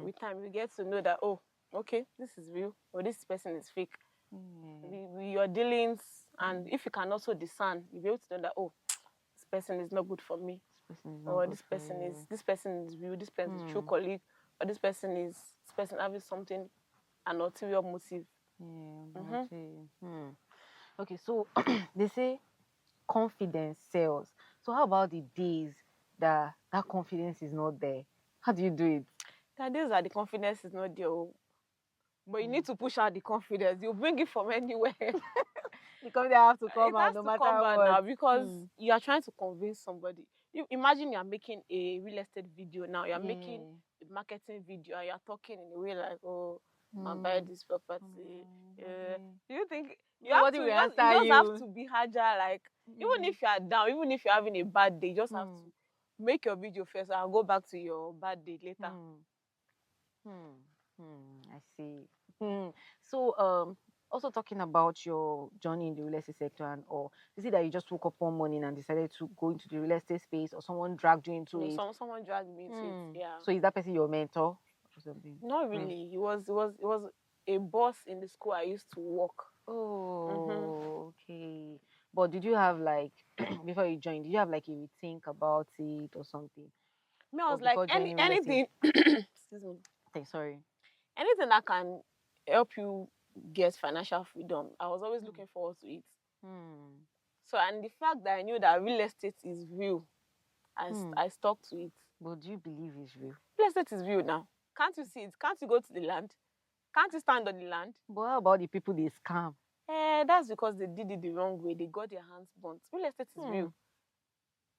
With time, you get to know that, oh, okay, this is real, or this person is fake. With your dealings, and if you can also discern, you'll be able to know that, oh, this person is not good for me, or this person is real, this person is true colleague, or this person having something, an ulterior motive. Okay, so they say confidence sells. So how about the days that confidence is not there? How do you do it? The days that the confidence is not there, but you need to push out the confidence. You bring it from anywhere. The confidence has to come out no matter what. Now, because you are trying to convince somebody. Imagine you are making a real estate video now. You are making a marketing video, and you are talking in a way like, oh, I'll buy this property. Do you think you just have to be agile? Like, even if you are down, even if you're having a bad day, you just have to make your video first and go back to your bad day later. I see. So also talking about your journey in the real estate sector and all, is it that you just woke up one morning and decided to go into the real estate space, or someone dragged you into it? Someone dragged me into it. Yeah. So is that person your mentor or something? Not really. It was a boss in the school I used to work. Oh, okay. But did you have like before you joined? Did you have like a rethink about it or something? Me, I was like anything. Excuse me. Okay, sorry. Anything that can help you get financial freedom, I was always looking forward to it. So, and the fact that I knew that real estate is real, I stuck to it. But do you believe it's real? Real estate is real now. Can't you see it? Can't you go to the land? Can't you stand on the land? But how about the people they scam? That's because they did it the wrong way. They got their hands burnt. Real estate is real.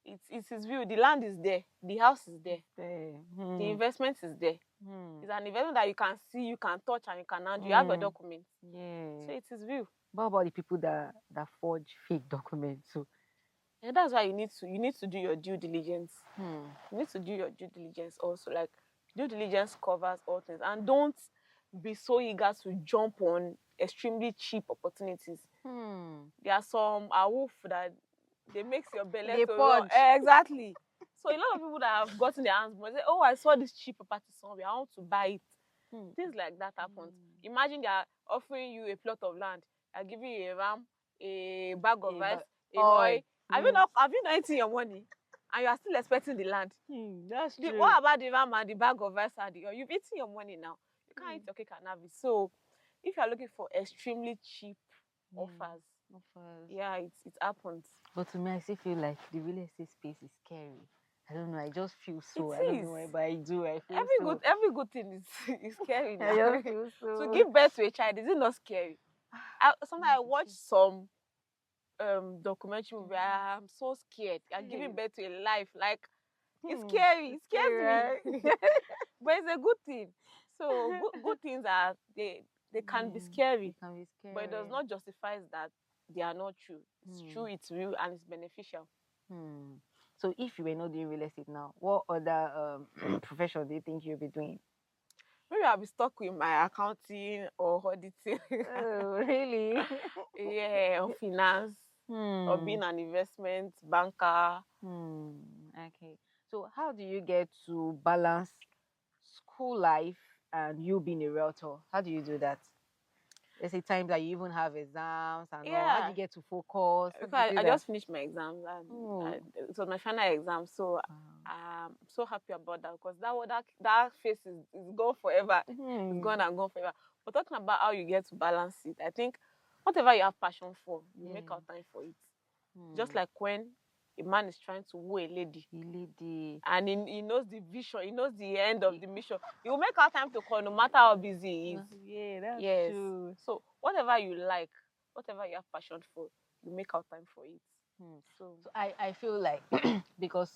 It is real. The land is there. The house is there. The investment is there. It's an investment that you can see, you can touch, and you can handle. You have your documents. So it is real. What about the people that forge fake documents? So that's why you need to do your due diligence. You need to do your due diligence also. Like, due diligence covers all things, and don't be so eager to jump on extremely cheap opportunities. There are some awoof that they makes your belly exactly. So a lot of people that have gotten their hands burnt say, oh, I saw this cheap property somewhere, I want to buy it. Things like that happen. Imagine they are offering you a plot of land, they're giving you a ram, a bag of rice, a oil. Have you not eaten your money, and you are still expecting the land? That's true. What about the ram and the bag of rice and the oil? You've eaten your money now. You can't eat your cake and have it. So if you are looking for extremely cheap offers, yeah, it happens. But to me, I still feel like the real estate space is scary. I don't know. I just feel so. I don't know why, but I do. I feel every good thing is scary now. I just feel so. To give birth to a child, is it not scary? Sometimes I watch some documentary where I'm so scared. I'm giving birth to a life. Like, it's scary. It scares me. But it's a good thing. So good things are they can be scary. They can be scary. But it does not justify that they are not true. It's true, it's real, and it's beneficial. So if you were not doing real estate now, what other profession do you think you'll be doing? Maybe I'll be stuck with my accounting or auditing. Oh, really? Yeah, or finance, or being an investment banker. Okay. So how do you get to balance school life and you being a realtor? How do you do that? There's a time that you even have exams and all. How do you get to focus? Because I just finished my exams and it was my final exam. So I'm so happy about that because that phase is gone forever. It's gone and gone forever. But talking about how you get to balance it, I think whatever you have passion for, you make out time for it. Just like when a man is trying to woo a lady, and he knows the vision, he knows the end of the mission, he will make out time to call no matter how busy he is. Yeah, that's true. So whatever you like, whatever you have passion for, you make out time for it. So I feel like because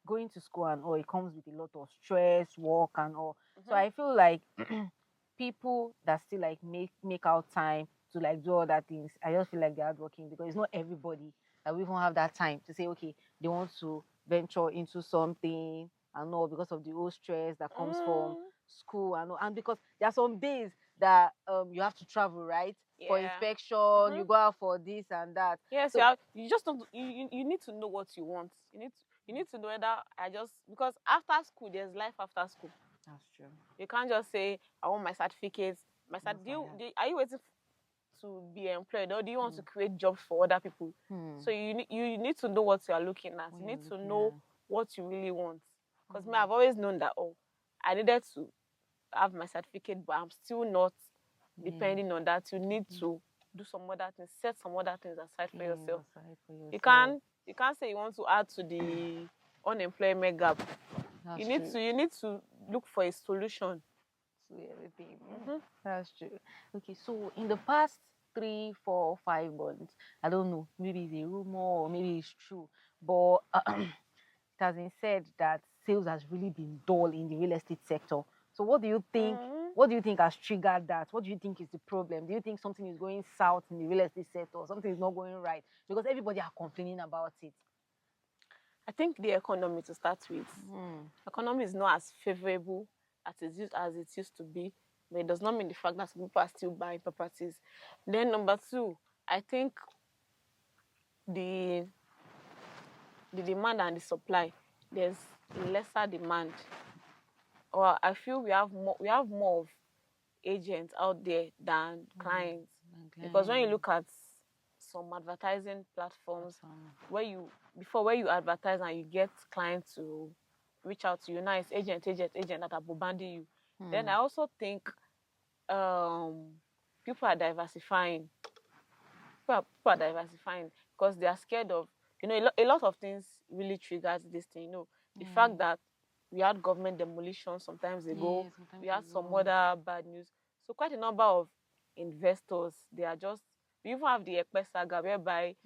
going to school and all, it comes with a lot of stress, work and all. So I feel like people that still like make out time to like do other things, I just feel like they're hardworking because it's not everybody that we even have that time to say, okay, they want to venture into something and all because of the whole stress that comes from school and all. And because there are some days that you have to travel, right? For inspection, you go out for this and that. Yes, so, you just don't. You need to know what you want. You need to know whether because after school there's life after school. That's true. You can't just say I want my certificates. Are you waiting to be employed or do you want to create jobs for other people? So you need to know what you are looking at. You need to know what you really want. Because me, I've always known that I needed to have my certificate, but I'm still not depending on that. You need to do some other things, set some other things aside for yourself. You can't say you want to add to the unemployment gap. You need to look for a solution to everything. That's true. Okay, so in the past 3, 4, 5 months, I don't know, maybe it's a rumor or maybe it's true, but it has been said that sales has really been dull in the real estate sector. So what do you think? What do you think has triggered that? What do you think is the problem? Do you think something is going south in the real estate sector or something is not going right? Because everybody are complaining about it. I think the economy to start with. Economy is not as favorable as it used to be, but it does not mean the fact that people are still buying properties. Then number 2, I think the demand and the supply, there's lesser demand. Or I feel we have more of agents out there than clients. Because when you look at some advertising platforms where you advertise and you get clients to reach out to you, now it's agent that are bombarding you. Then I also think people are diversifying. People are diversifying because they are scared of, a lot of things really triggers this thing. The fact that we had government demolition sometimes ago, we had some other bad news. So quite a number of investors, we even have the Ekpe saga whereby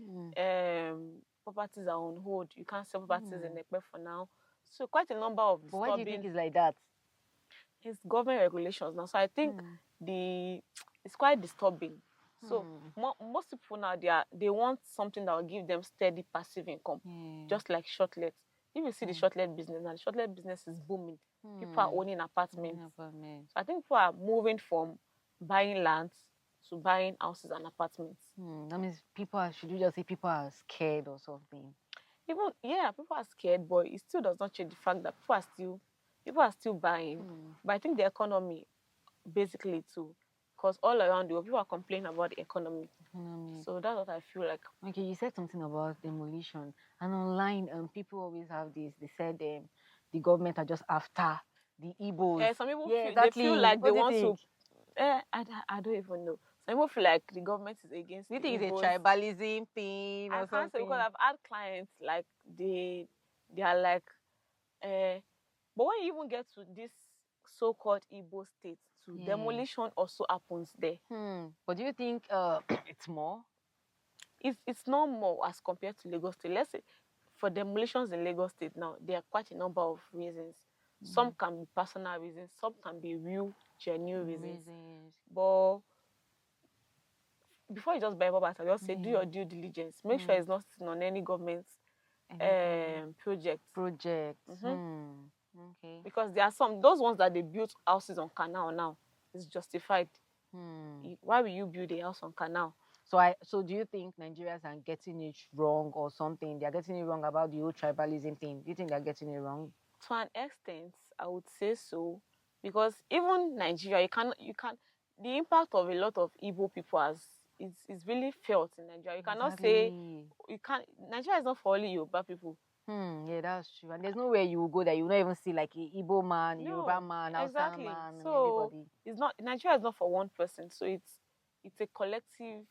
properties are on hold. You can't sell properties in Ekpe for now. So quite a number of disturbing. But why do you think it's like that? It's government regulations now. So I think it's quite disturbing. So most people now they want something that will give them steady passive income, just like shortlet. If you see the shortlet business now, the shortlet business is booming. People are owning apartments. So I think people are moving from buying lands to buying houses and apartments. That means should you just say people are scared or something? People are scared, but it still does not change the fact that people are still buying. But I think the economy, basically too, because all around the world, people are complaining about the economy. So that's what I feel like. Okay, you said something about demolition. And online, people always have this. They said the government are just after the Igbos. Some people feel like they want to... I don't even know. Some people feel like the government is against the Igbos. Do you think it's a tribalism thing or something? I can't say because I've had clients like they are like... but when you even get to this so-called Igbo state, demolition also happens there. But do you think it's more? It's not more as compared to Lagos State. Let's say for demolitions in Lagos State now, there are quite a number of reasons. Some can be personal reasons, some can be real, genuine reasons. But before you just buy property, I just say do your due diligence. Make sure it's not sitting on any government project. Okay. Because there are those ones that they built houses on canal now, it's justified. Why will you build a house on canal? So do you think Nigerians are getting it wrong or something? They're getting it wrong about the whole tribalism thing. Do you think they're getting it wrong? To an extent, I would say so. Because even Nigeria, you can the impact of a lot of Igbo people is really felt in Nigeria. You cannot say Nigeria is not for only Yoruba people. Yeah, that's true. And there's nowhere you will go that you will not even see like a Igbo man, No, Yoruba man, Hausa exactly. man, and So everybody. it's not Nigeria is not for one person. So it's a collective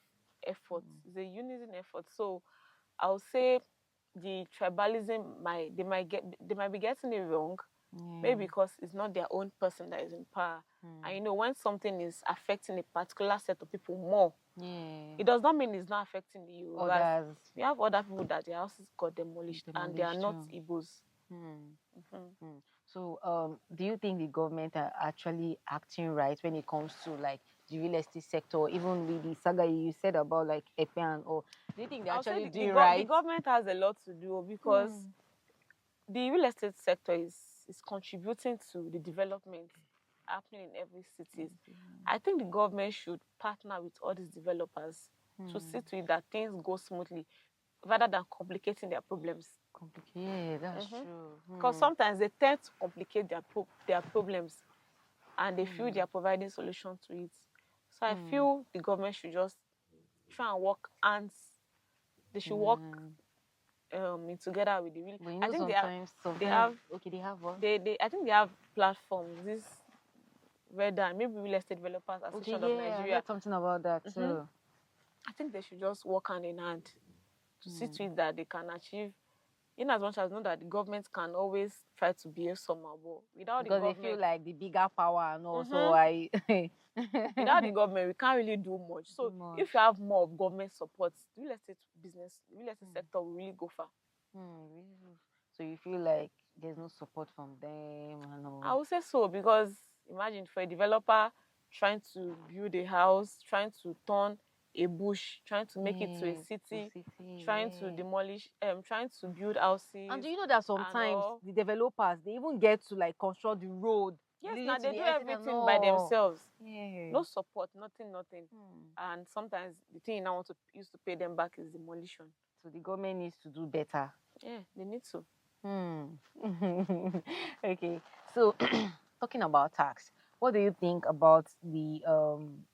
effort. It's a unison effort. So I'll say the tribalism they might be getting it wrong, maybe because it's not their own person that is in power. And you know, when something is affecting a particular set of people more, it does not mean it's not affecting the Yorubas. We have other people that their houses got demolished and they are not Igbos. So, do you think the government are actually acting right when it comes to like the real estate sector, even with the saga you said about like Epian, or do you think they're actually doing right? The government has a lot to do because the real estate sector is contributing to the development happening in every city. I think the government should partner with all these developers to see to it that things go smoothly rather than complicating their problems. Yeah, that's true. Because sometimes they tend to complicate their problems and they feel they are providing solutions to it. So I feel the government should just try and work hands. They should work in together with the real. But you I know, think they have okay, they have what? I think they have platforms. This Reda, maybe Real Estate Developers Association of Nigeria. I heard something about that too. I think they should just work hand in hand to see to it that they can achieve. In as much as know that the government can always try to behave somehow, but without because the government, they feel like the bigger power and also without the government we can't really do much. So if you have more of government support, the real estate sector will really go far. So you feel like there's no support from them and all? I would say so, because imagine for a developer trying to build a house, trying to turn a bush, trying to make it to a city, trying to demolish, trying to build houses. And do you know that sometimes the developers, they even get to like construct the road? Yes, now they do everything by themselves. No support, nothing. And sometimes the thing you now want to use to pay them back is demolition. So the government needs to do better. Yeah, they need to. Okay, so talking about tax, what do you think about the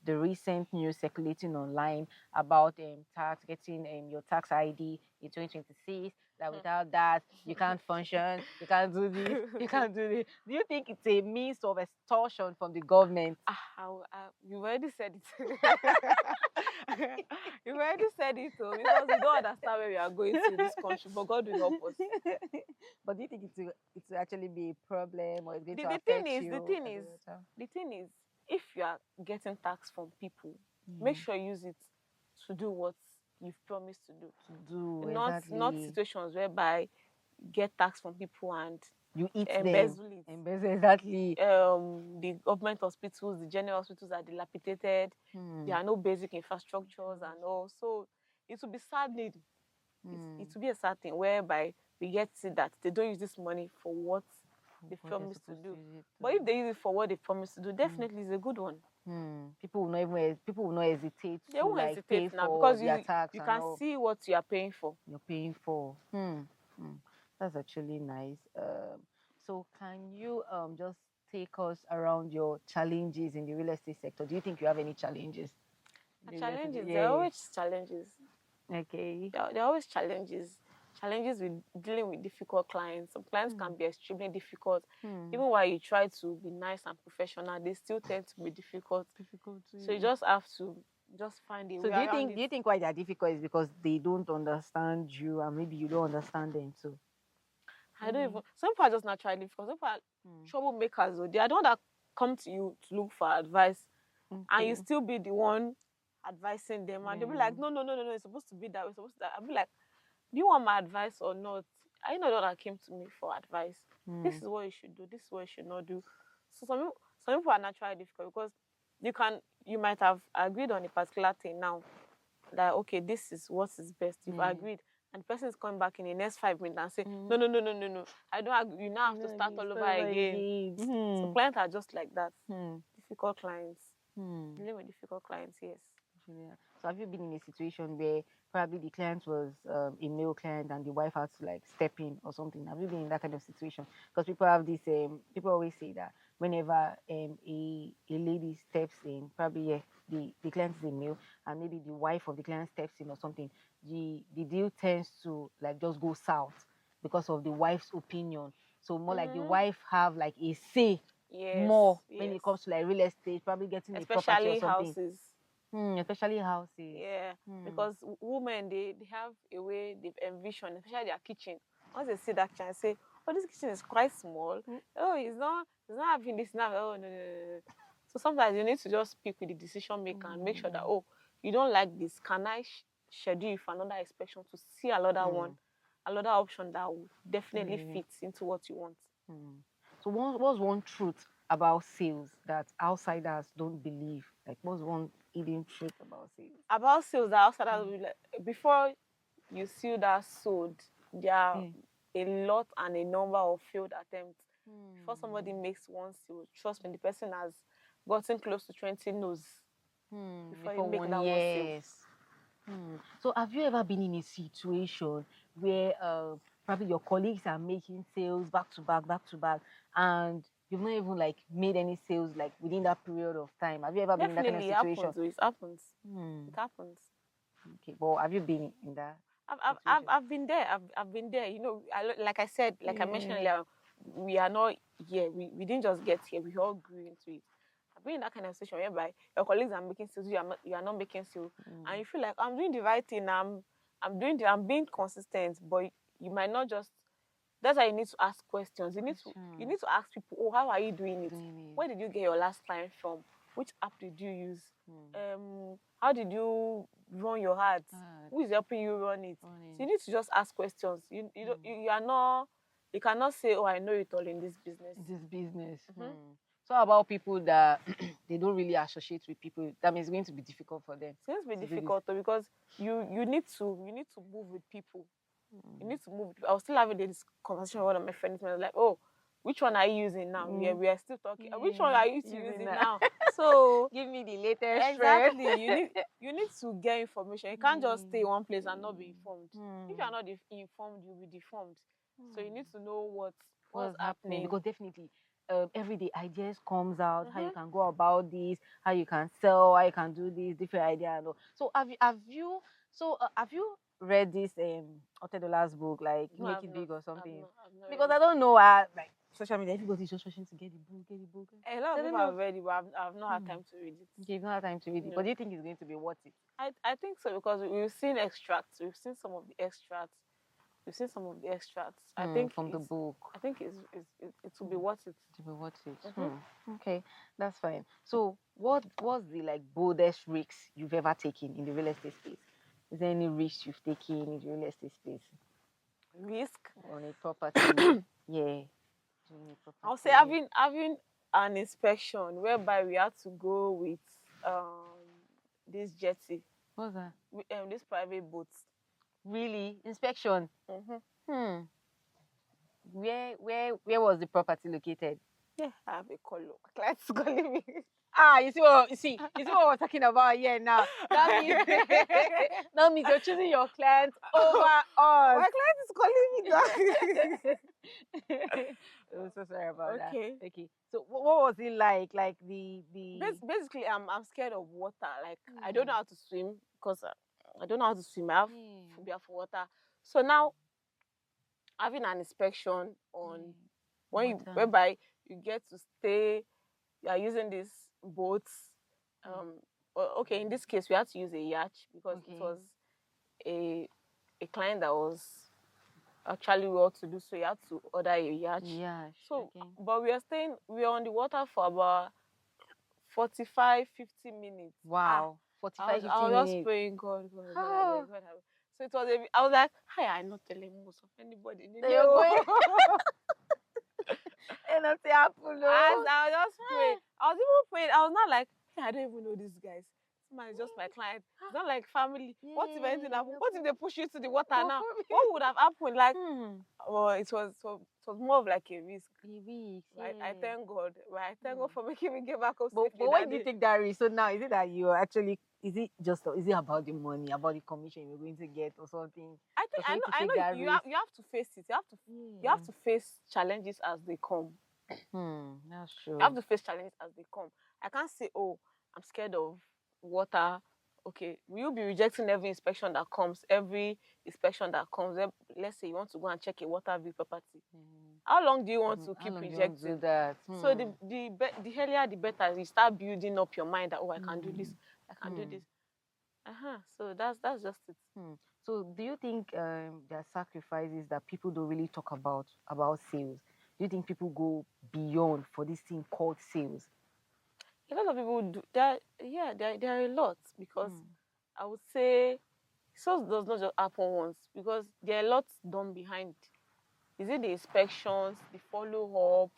recent news circulating online about tax, getting your tax ID in 2026, that without that you can't function, you can't do this, you can't do this? Do you think it's a means of extortion from the government? You already said it. You already said it, because we don't understand where we are going to in this country, but God will help us. But do you think it will actually be a problem, or it's going to affect you? The thing is, if you are getting tax from people, make sure you use it to do what you've promised to do. Not situations whereby you get tax from people and you eat embezzle it. Exactly. The government hospitals, the general hospitals are dilapidated. There are no basic infrastructures and all. So it will be saddening. It will be a sad thing whereby we get to see that they don't use this money for what they promised to do. But if they use it for what they promised to do, definitely it's a good one. People will not hesitate. They won't hesitate pay now for because you can all. see what you are paying for. You're paying for. That's actually nice. So can you just take us around your challenges in the real estate sector? Do you think you have any challenges? Challenges? There are always challenges. Okay. There are always challenges. Challenges with dealing with difficult clients. Some clients can be extremely difficult. Even while you try to be nice and professional, they still tend to be difficult. So you just have to just find a way around it. Do you think why they are difficult is because they don't understand you, and maybe you don't understand them too? I don't even. Some people are just naturally difficult. Some people are troublemakers. Though. They are the one that come to you to look for advice, and you still be the one advising them, and they'll be like, no, it's supposed to be that way. Supposed to that. I'll be like, do you want my advice or not? I know that came to me for advice. This is what you should do. This is what you should not do. So some people are naturally difficult because you might have agreed on a particular thing now. That okay, this is what is best. You've agreed, and the person is coming back in the next 5 minutes and say, no. I don't agree. You now have to start all over again. So clients are just like that. Difficult clients. Dealing with difficult clients, yes. So have you been in a situation where probably the client was a male client and the wife had to like step in or something? Have you been in that kind of situation? Because people have this, people always say that whenever a lady steps in, probably the client is a male and maybe the wife of the client steps in or something, the deal tends to like just go south. because of the wife's opinion. So more like the wife have like a say yes, when it comes to like real estate, probably getting a property or especially something. houses. Especially houses. Yeah, because women they have a way they've envisioned, especially their kitchen. Once they see that kitchen, they say, "Oh, this kitchen is quite small. Oh, it's not having this now. Oh, no, no, no, no." So sometimes you need to just speak with the decision maker and make sure that, oh, you don't like this. Can I schedule you for another inspection to see another one, another option that will definitely fits into what you want? So what's one truth about sales that outsiders don't believe? Like, what's one hidden truth about sales? About sales, that outsiders will be like, before you see that sold, there are a lot and a number of failed attempts. Before somebody makes one sale, trust me, the person has gotten close to 20 no's before you make that one sale. So have you ever been in a situation where probably your colleagues are making sales back to back, and you've not even like made any sales like within that period of time? Have you ever been in that kind of situation? Definitely, it happens. It happens. Okay, but have you been in that? I've been there. I've been there. You know, like I said, like I mentioned earlier, we are not here. We didn't just get here. We all grew into it. I've been in that kind of situation whereby your colleagues are making sales, you are not making sales, and you feel like I'm doing the right thing. I'm being consistent, but you might not just. That's why you need to ask questions. You need to ask people, oh, how are you doing it? Where did you get your last client from? Which app did you use? How did you run your ads? Who is helping you run it? So you need to just ask questions. You are not. You cannot say, oh, I know it all in this business. So about people that they don't really associate with people, that means it's going to be difficult for them. It's going to be difficult because you need to move with people. You need to move. I was still having this conversation with one of my friends. I was like, oh, which one are you using now? We are still talking. Which one are you using now? So give me the latest. Exactly. you need to get information. You can't just stay in one place and not be informed. If you are not informed, you'll be deformed. So you need to know what's happening. Because definitely every day ideas comes out, how you can go about this, how you can sell, how you can do this, different ideas. So have you read this Otedola's book, like No, Make It Big or something? I've not Because read I don't know, like social media, everybody's just rushing to get the book. A lot of people have read it, but I've not had time to read it. Okay, you've not had time to read it. But do you think it's going to be worth it? I think so, because we've seen extracts. We've seen some of the extracts. I think from the book. I think it will be worth it. To be worth it. Okay, that's fine. So what's the like boldest risks you've ever taken in the real estate space? Is there any risk you've taken in the real estate space? Risk on a property? Yeah. I'll say having an inspection whereby we had to go with this jetty. What's that? This private boat. Really? Inspection? Where was the property located? Yeah, I have a call. My client's calling me. You see what we're talking about here now. That means you're choosing your client over us. My client is calling me now. I'm so sorry about that. Okay. So what was it like? Like the basically, I'm scared of water. Like I don't know how to swim because I don't know how to swim. I have phobia for water. So now having an inspection on whereby you get to stay, you are using these boats. Okay, in this case we had to use a yacht because it was a client that was actually well to do, so you had to order a yacht. So but we were on the water for about 45-50 minutes. Wow. 45-50 minutes. I was just praying, God. So it was I was like, hi, I'm not telling most of anybody. You're going and not happen. I was just praying. I was even praying. I was not like, hey, I don't even know these guys. This man is just my client. It's not like family. What if anything happened? What if they push you to the water now? What would have happened? Like, well, it was more of like a risk. I thank God. I thank God for making me get back up. But when did you take that risk? So now, is it that you actually, is it about the money, about the commission you're going to get or something? I know you have to face it. You have to face challenges as they come. That's true. You have to face challenges as they come. I can't say, oh, I'm scared of water okay, will you be rejecting every inspection that comes? Every inspection that comes, let's say you want to go and check a water view property. How long do you want to keep rejecting? Do that? So the earlier the better. You start building up your mind that, oh, I can do this, I can do this. So that's just it. So do you think there are sacrifices that people don't really talk about sales? Do you think people go beyond for this thing called sales? A lot of people do. There are a lot, because I would say sales does not just happen once, because there are lots done behind. Is it the inspections, the follow up,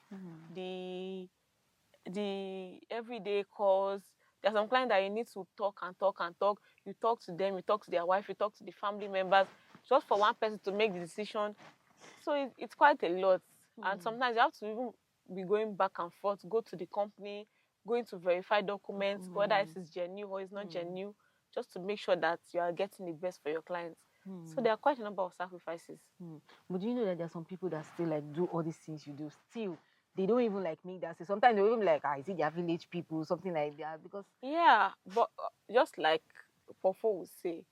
the everyday calls? There's some clients that you need to talk and talk and talk. You talk to them, you talk to their wife, you talk to the family members, just for one person to make the decision. So it's quite a lot. And sometimes you have to even be going back and forth, go to the company, going to verify documents, whether it is genuine or it's not genuine, just to make sure that you are getting the best for your clients. So there are quite a number of sacrifices. But do you know that there are some people that still like do all these things you do? Still, they don't even like make that. So sometimes they even be like, is it their village people, something like that? Because but just like Pofo would say,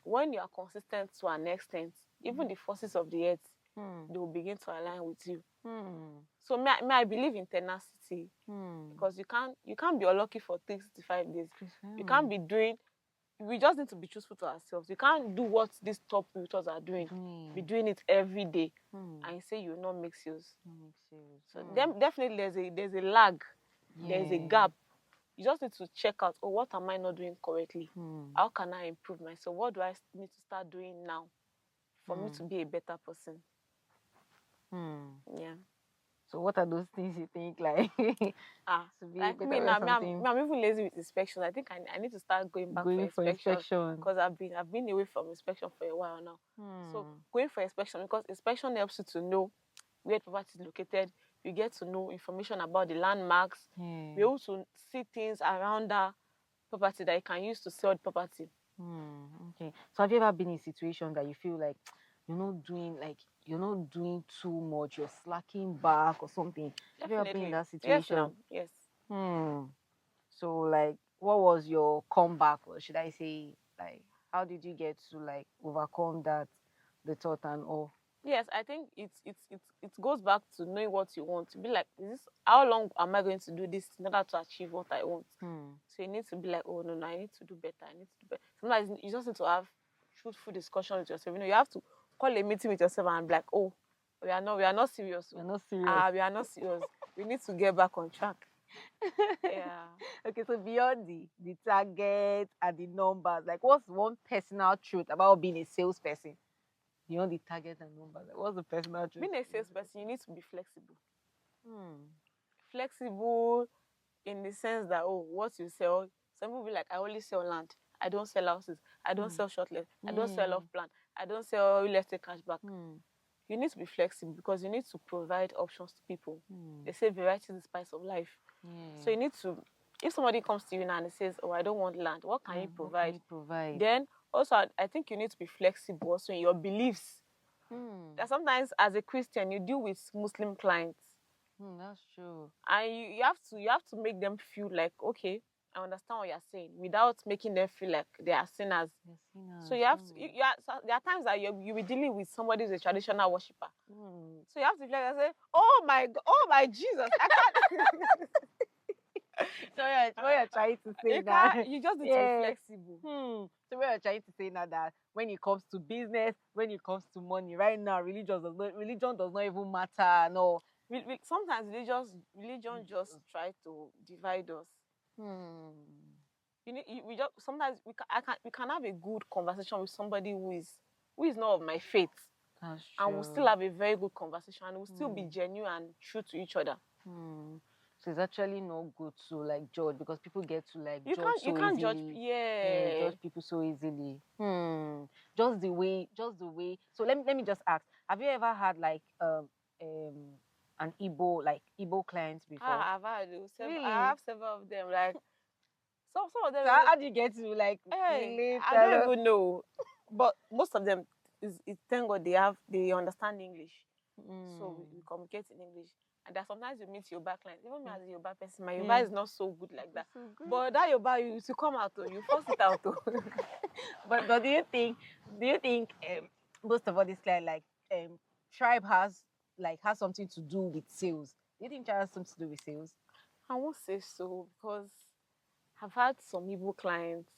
when you are consistent to an extent, even the forces of the earth, they will begin to align with you. So I believe in tenacity, because you can't be unlucky for 365 days. You can't be doing. We just need to be truthful to ourselves. You can't do what these top realtors are doing. Be doing it every day, and say you will not make sales. So definitely there's a lag. There's a gap. You just need to check out, what am I not doing correctly? How can I improve myself? What do I need to start doing now for me to be a better person? Yeah. So what are those things you think like? Like me now, I'm even lazy with inspection. I think I need to start going back for inspection, because I've been away from inspection for a while now. So going for inspection, because inspection helps you to know where the property is located. You get to know information about the landmarks. Be able to see things around that property that you can use to sell the property. Okay. So have you ever been in a situation that you feel like you're not doing too much, you're slacking back or something? Definitely. Have you ever been in that situation? Yes. So like, what was your comeback, or should I say, like, how did you get to like overcome that, the thought and all? Yes, I think it goes back to knowing what you want. To be like, how long am I going to do this in order to achieve what I want? So you need to be like, oh no, I need to do better. I need to do better. Sometimes you just need to have truthful discussion with yourself. You have to call a meeting with yourself and be like, oh, we are not serious. We're not serious. We are not serious. We need to get back on track. Yeah. Okay, so beyond the target and the numbers, like, what's one personal truth about being a salesperson? Beyond the target and numbers, like, what's the personal truth? Being a salesperson, you need to be flexible. Flexible in the sense that, what you sell. Some people be like, I only sell land. I don't sell houses. I don't sell shortlist. I don't sell off plan. I don't sell real estate cashback. You need to be flexible, because you need to provide options to people. They say variety is the spice of life. So you need to, if somebody comes to you now and says, I don't want land, what can you provide? Then also, I think you need to be flexible also in your beliefs. That sometimes as a Christian, you deal with Muslim clients. That's true. And you have to make them feel like, okay, I understand what you're saying, without making them feel like they are sinners. So you have to. There are times that you'll be dealing with somebody who's a traditional worshiper. So you have to be like, say, oh my God, oh my Jesus, I can't. So what you're trying to say now, you just need to be flexible. So what you're trying to say now, that when it comes to business, when it comes to money, right now religion does not even matter. No. Sometimes religion just try to divide us. Sometimes we can have a good conversation with somebody who is not of my faith. That's true. And we'll still have a very good conversation, and we'll still be genuine and true to each other. So it's actually not good to like judge, because people get to like you judge so easily. Judge people so easily. Just the way. So let me just ask: have you ever had like an Igbo clients before? I've had Really? I have several of them. Like some of them. So how do you get to like? I don't even know, but most of them thank God they understand English, so we communicate in English. And that sometimes you meet Yoruba clients. Even me as a Yoruba person, my Yoruba is not so good like that. So good. But that Yoruba, you come out, you force it out. But do you think most of all this tribe has something to do with sales? Do you think tribe has something to do with sales? I won't say so, because I've had some Igbo clients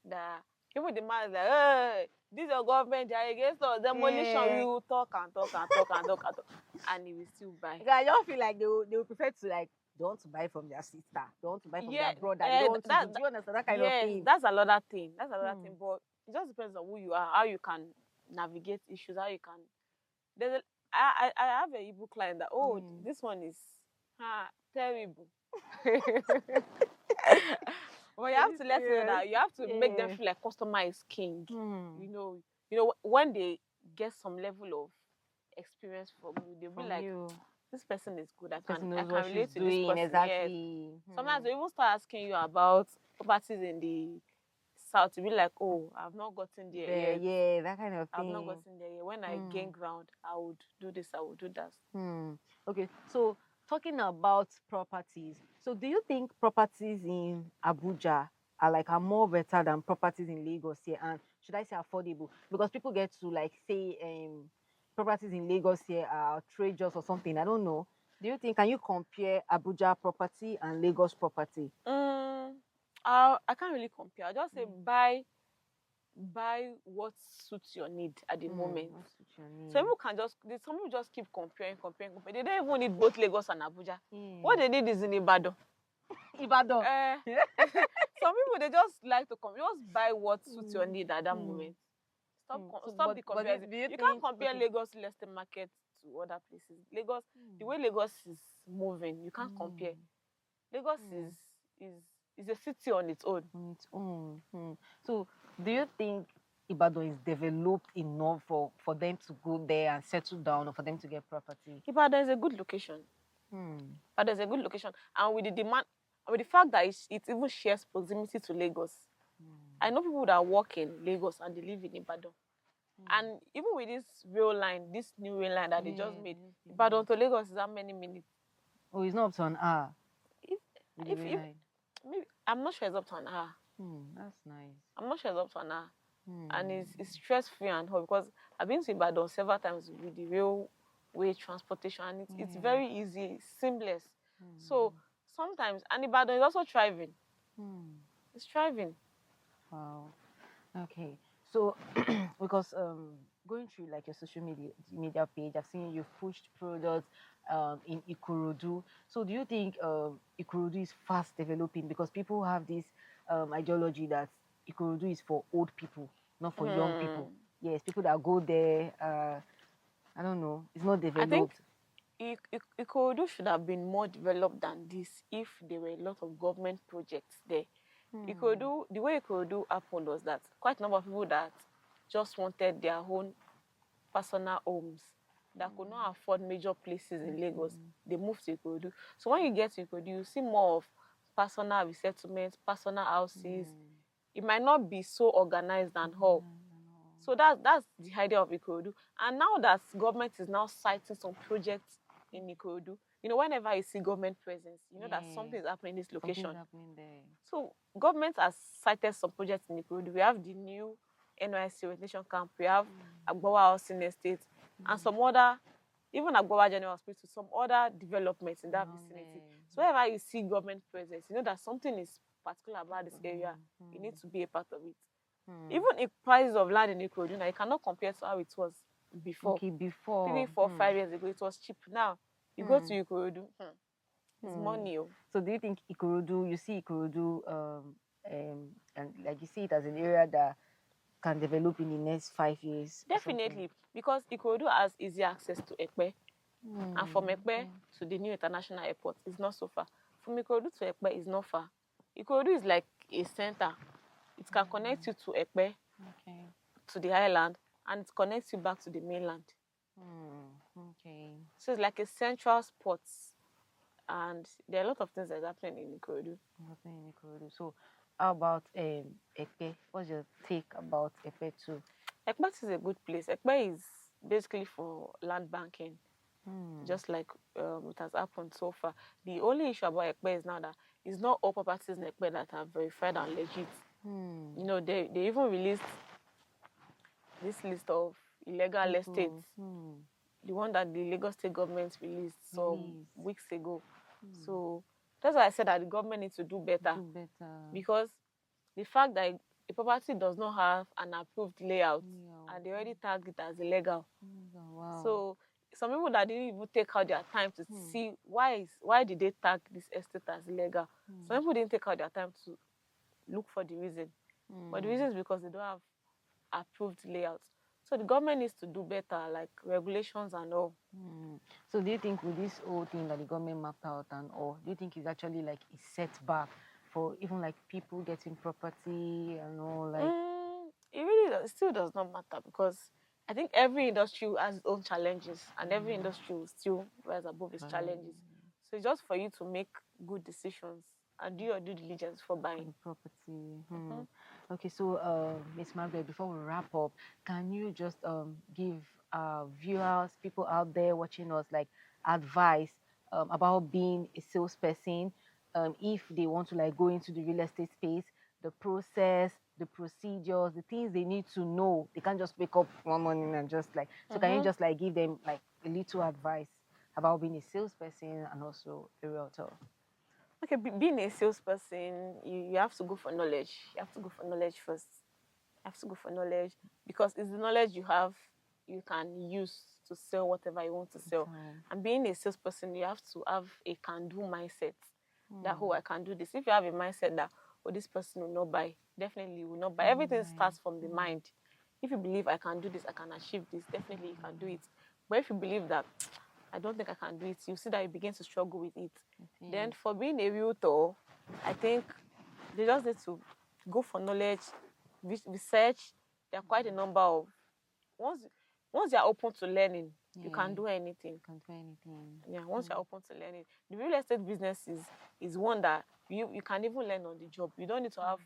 that even the man is like, hey, this is your government, they are against us, demolition, we will talk and talk and talk and talk and talk, and he will still buy. I don't feel like they will prefer to they want to buy from their sister, they want to buy from their brother, they don't want to do you understand that kind of thing? That's another thing. That's another thing. But it just depends on who you are, how you can navigate issues, how you can. I have a Igbo client that this one is terrible. But you have to let them know that you have to make them feel like customer is king. You know when they get some level of experience from you, they'll be like, this person is good. I can relate to this person. Exactly. Yes. Sometimes they even start asking you about properties in the south. To be like, I've not gotten there yet. Yeah, that kind of thing. I've not gotten there yet. When I gain ground, I would do this, I would do that. Okay, so talking about properties, so do you think properties in Abuja are more better than properties in Lagos here? And should I say affordable? Because people get to say properties in Lagos here are outrageous or something. I don't know. Do you think, can you compare Abuja property and Lagos property? I can't really compare. I'll just say buy what suits your need at the moment. Some people just keep comparing. They don't even need both Lagos and Abuja. What they need is in Ibadan. Ibadan. Some people, they just like to just buy what suits your need at that moment. Stop the comparison. You can't compare Lagos Leicester Market to other places. Lagos, the way Lagos is moving, you can't compare. Lagos is a city on its own. So, do you think Ibadan is developed enough for them to go there and settle down, or for them to get property? Ibadan is a good location. Ibadan is a good location, and with the demand, with the fact that it even shares proximity to Lagos. I know people that work in Lagos and they live in Ibadan. And even with this new rail line that they just made, Ibadan to Lagos is how many minutes? Oh, it's not up to an hour. Maybe I'm not sure it's up to an hour. That's nice. I'm not sure it's up to an hour. And it's stress-free and all, because I've been to Ibadan several times with the railway transportation, and it's very easy, seamless. So sometimes, and Ibadan is also thriving. It's thriving. Wow. Okay. So because going through your social media page, I've seen you've pushed products in Ikorodu. So do you think Ikorodu is fast developing? Because people have this ideology that Ikorodu is for old people, not for young people. Yes, people that go there, I don't know, it's not developed. I think Ikorodu should have been more developed than this if there were a lot of government projects there. Ikorodu, the way Ikorodu happened was that quite a number of people that just wanted their own personal homes that could not afford major places in Lagos, they moved to Ikorodu. So when you get to Ikorodu, you see more of personal resettlements, personal houses. It might not be so organized and all. So that's the idea of Ikorodu. And now that government is now citing some projects in Ikorodu, whenever you see government presence, that something is happening in this location. Happening there. So government has cited some projects in Ikorodu. We have the new NYC orientation camp. We have Agbawa Housing Estate, and some other, even Agbawa General Hospital, some other developments in that vicinity. So whenever you see government presence, that something is particular about this area. You need to be a part of it. Even if prices of land in Ikorodu, you cannot compare to how it was before. Okay, before 3, 4, 5 years ago, it was cheap. Now you go to Ikorodu, it's money. So do you think Ikorodu, you see Ikorodu, and you see it as an area that can develop in the next 5 years? Definitely, because Ikorodu has easy access to Ekpe, and from Ekpe to the new international airport is not so far. From Ikorodu to Ekpe is not far. Ikorodu is like a center. It can connect you to Ekpe, to the island, and it connects you back to the mainland. Okay. So it's like a central spot, and there are a lot of things that are happening in Ikorodu. So how about Ekpe? What's your take about Ekpe too? Ekpe is a good place. Ekpe is basically for land banking. just like it has happened so far. The only issue about Ekpe is now that it's not all properties in Ekpe that are verified and legit. You know, they even released this list of illegal estates, the one that the Lagos State government released some weeks ago. So that's why I said that the government needs to do better. Because the fact that a property does not have an approved layout and they already tagged it as illegal. So some people that didn't even take out their time to see why did they tag this estate as illegal. Some people didn't take out their time to look for the reason. But the reason is because they don't have approved layouts. So the government needs to do better, like regulations and all. So do you think with this whole thing that the government mapped out and all, do you think it's actually like a setback for even like people getting property and all? Like it really still does not matter, because I think every industry has its own challenges, and every industry will still rise above its challenges. So it's just for you to make good decisions and do your due diligence for buying the property. Okay, so Miss Margaret, before we wrap up, can you just give viewers, people out there watching us, like advice about being a salesperson, if they want to like go into the real estate space, the process, the procedures, the things they need to know. They can't just wake up one morning and just like. So can you just like give them like a little advice about being a salesperson and also a realtor? Okay, being a salesperson, you have to go for knowledge. You have to go for knowledge first. You have to go for knowledge, because it's the knowledge you have you can use to sell whatever you want to sell. And being a salesperson, you have to have a can-do mindset. That, oh, I can do this. If you have a mindset that, oh, this person will not buy, definitely will not buy. Everything starts from the mind. If you believe I can do this, I can achieve this, definitely you can do it. But if you believe that I don't think I can do it, you see that you begin to struggle with it. Then for being a realtor, I think they just need to go for knowledge, research. There are quite a number of, once you're open to learning, you can do anything. Yeah, once you're open to learning. The real estate business is one that you can even learn on the job. You don't need to have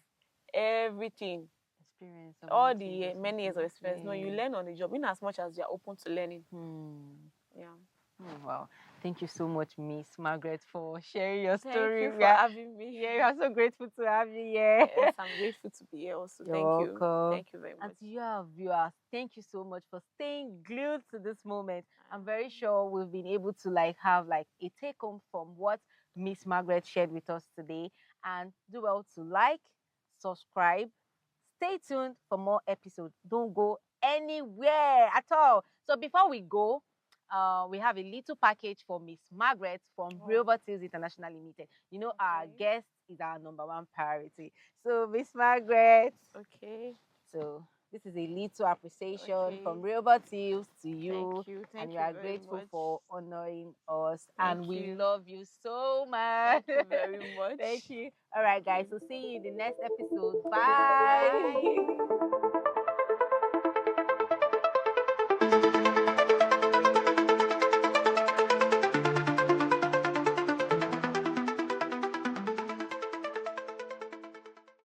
everything. Experience. All the many years of experience. No, you learn on the job, in as much as you're open to learning. Yeah. Oh, wow. Thank you so much, Miss Margaret, for sharing your story. Thank you for having me. Yeah, we are so grateful to have you here. Yes, I'm grateful to be here also. You're thank welcome. you. Thank you very much. And to you, viewers, thank you so much for staying glued to this moment. I'm very sure we've been able to like have like a take home from what Miss Margaret shared with us today. And do well to like, subscribe, stay tuned for more episodes. Don't go anywhere at all. So before we go, we have a little package for Miss Margaret from Realtors International Limited. You know, our guest is our #1 priority. So, Miss Margaret. Okay. So, this is a little appreciation from Realtors to you. Thank you. And we are grateful for honoring us. And we you. love you so much. Thank you very much. Thank you. All right, guys. So, see you in the next episode. Bye. Bye.